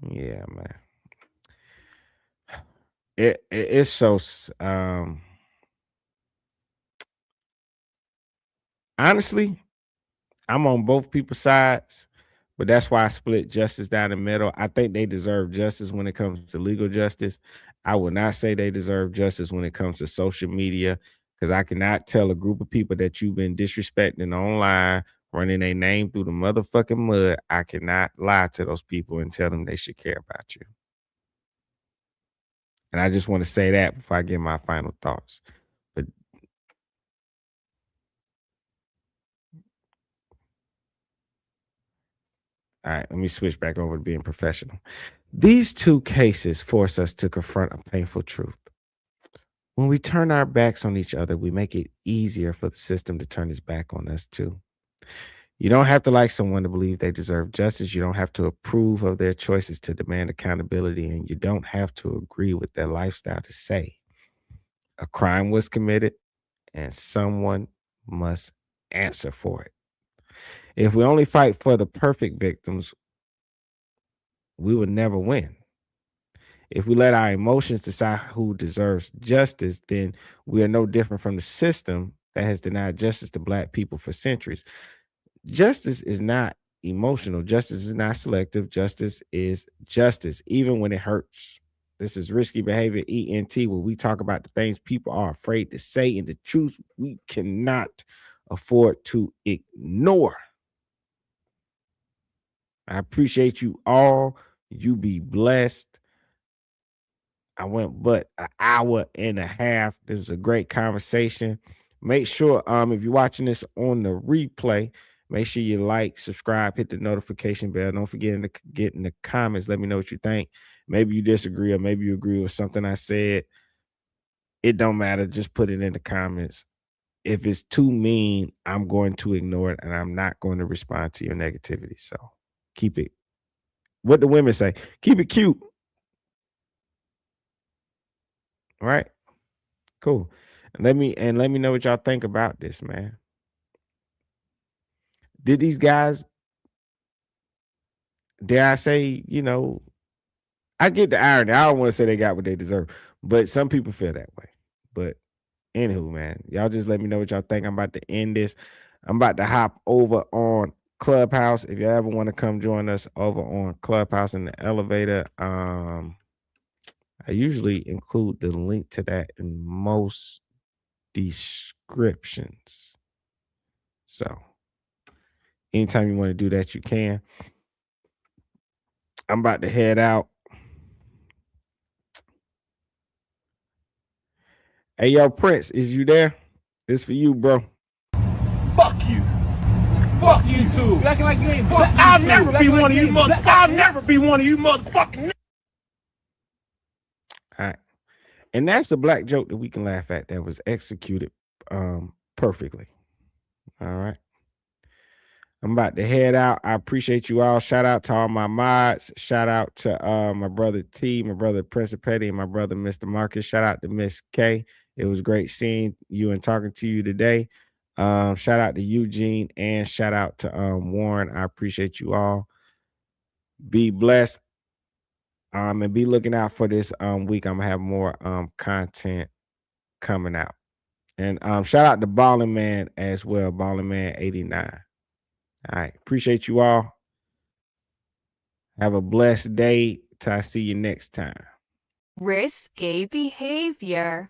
Yeah, man. It's so honestly, I'm on both people's sides, but that's why I split justice down the middle. I think they deserve justice when it comes to legal justice. I would not say they deserve justice when it comes to social media, because I cannot tell a group of people that you've been disrespecting online, running their name through the motherfucking mud. I cannot lie to those people and tell them they should care about you. And I just want to say that before I give my final thoughts. But all right, let me switch back over to being professional. These two cases force us to confront a painful truth. When we turn our backs on each other, we make it easier for the system to turn its back on us too. You don't have to like someone to believe they deserve justice. You don't have to approve of their choices to demand accountability, and you don't have to agree with their lifestyle to say a crime was committed and someone must answer for it. If we only fight for the perfect victims, we will never win. If we let our emotions decide who deserves justice, then we are no different from the system that has denied justice to Black people for centuries. Justice is not emotional. Justice is not selective. Justice is justice, even when it hurts. This is risky behavior, ENT, where we talk about the things people are afraid to say and the truth we cannot afford to ignore. I appreciate you all. You be blessed. I went but an hour and a half. This was a great conversation. Make sure if you're watching this on the replay, make sure you like, subscribe, hit the notification bell. Don't forget to get in the comments. Let me know what you think. Maybe you disagree or maybe you agree with something I said. It don't matter. Just put it in the comments. If it's too mean, I'm going to ignore it and I'm not going to respond to your negativity. So keep it. What the women say, keep it cute. Right? Cool. Let me know what y'all think about this, man. Did these guys, dare I say, I get the irony. I don't want to say they got what they deserve, but some people feel that way. But anywho, man, y'all just let me know what y'all think. I'm about to end this. I'm about to hop over on Clubhouse. If you ever want to come join us over on Clubhouse in the elevator, I I usually include the link to that in most descriptions. So anytime you want to do that, you can. I'm about to head out. Hey, yo, Prince, is you there? It's for you, bro. Fuck you. Fuck you too. You acting like you ain't fuck. I'll never be one of you motherfuckers. I'll never be one of you motherfucking. All right. And that's a black joke that we can laugh at that was executed perfectly. All right. I'm about to head out. I appreciate you all. Shout out to all my mods. Shout out to my brother T, my brother Prince Petty, and my brother Mr. Marcus. Shout out to Miss K. It was great seeing you and talking to you today. Shout out to Eugene and shout out to Warren. I appreciate you all. Be blessed. And be looking out for this week. I'm gonna have more content coming out. And shout out to Ballin' Man as well, Ballin' Man 89. All right, appreciate you all. Have a blessed day till I see you next time. Risky behavior.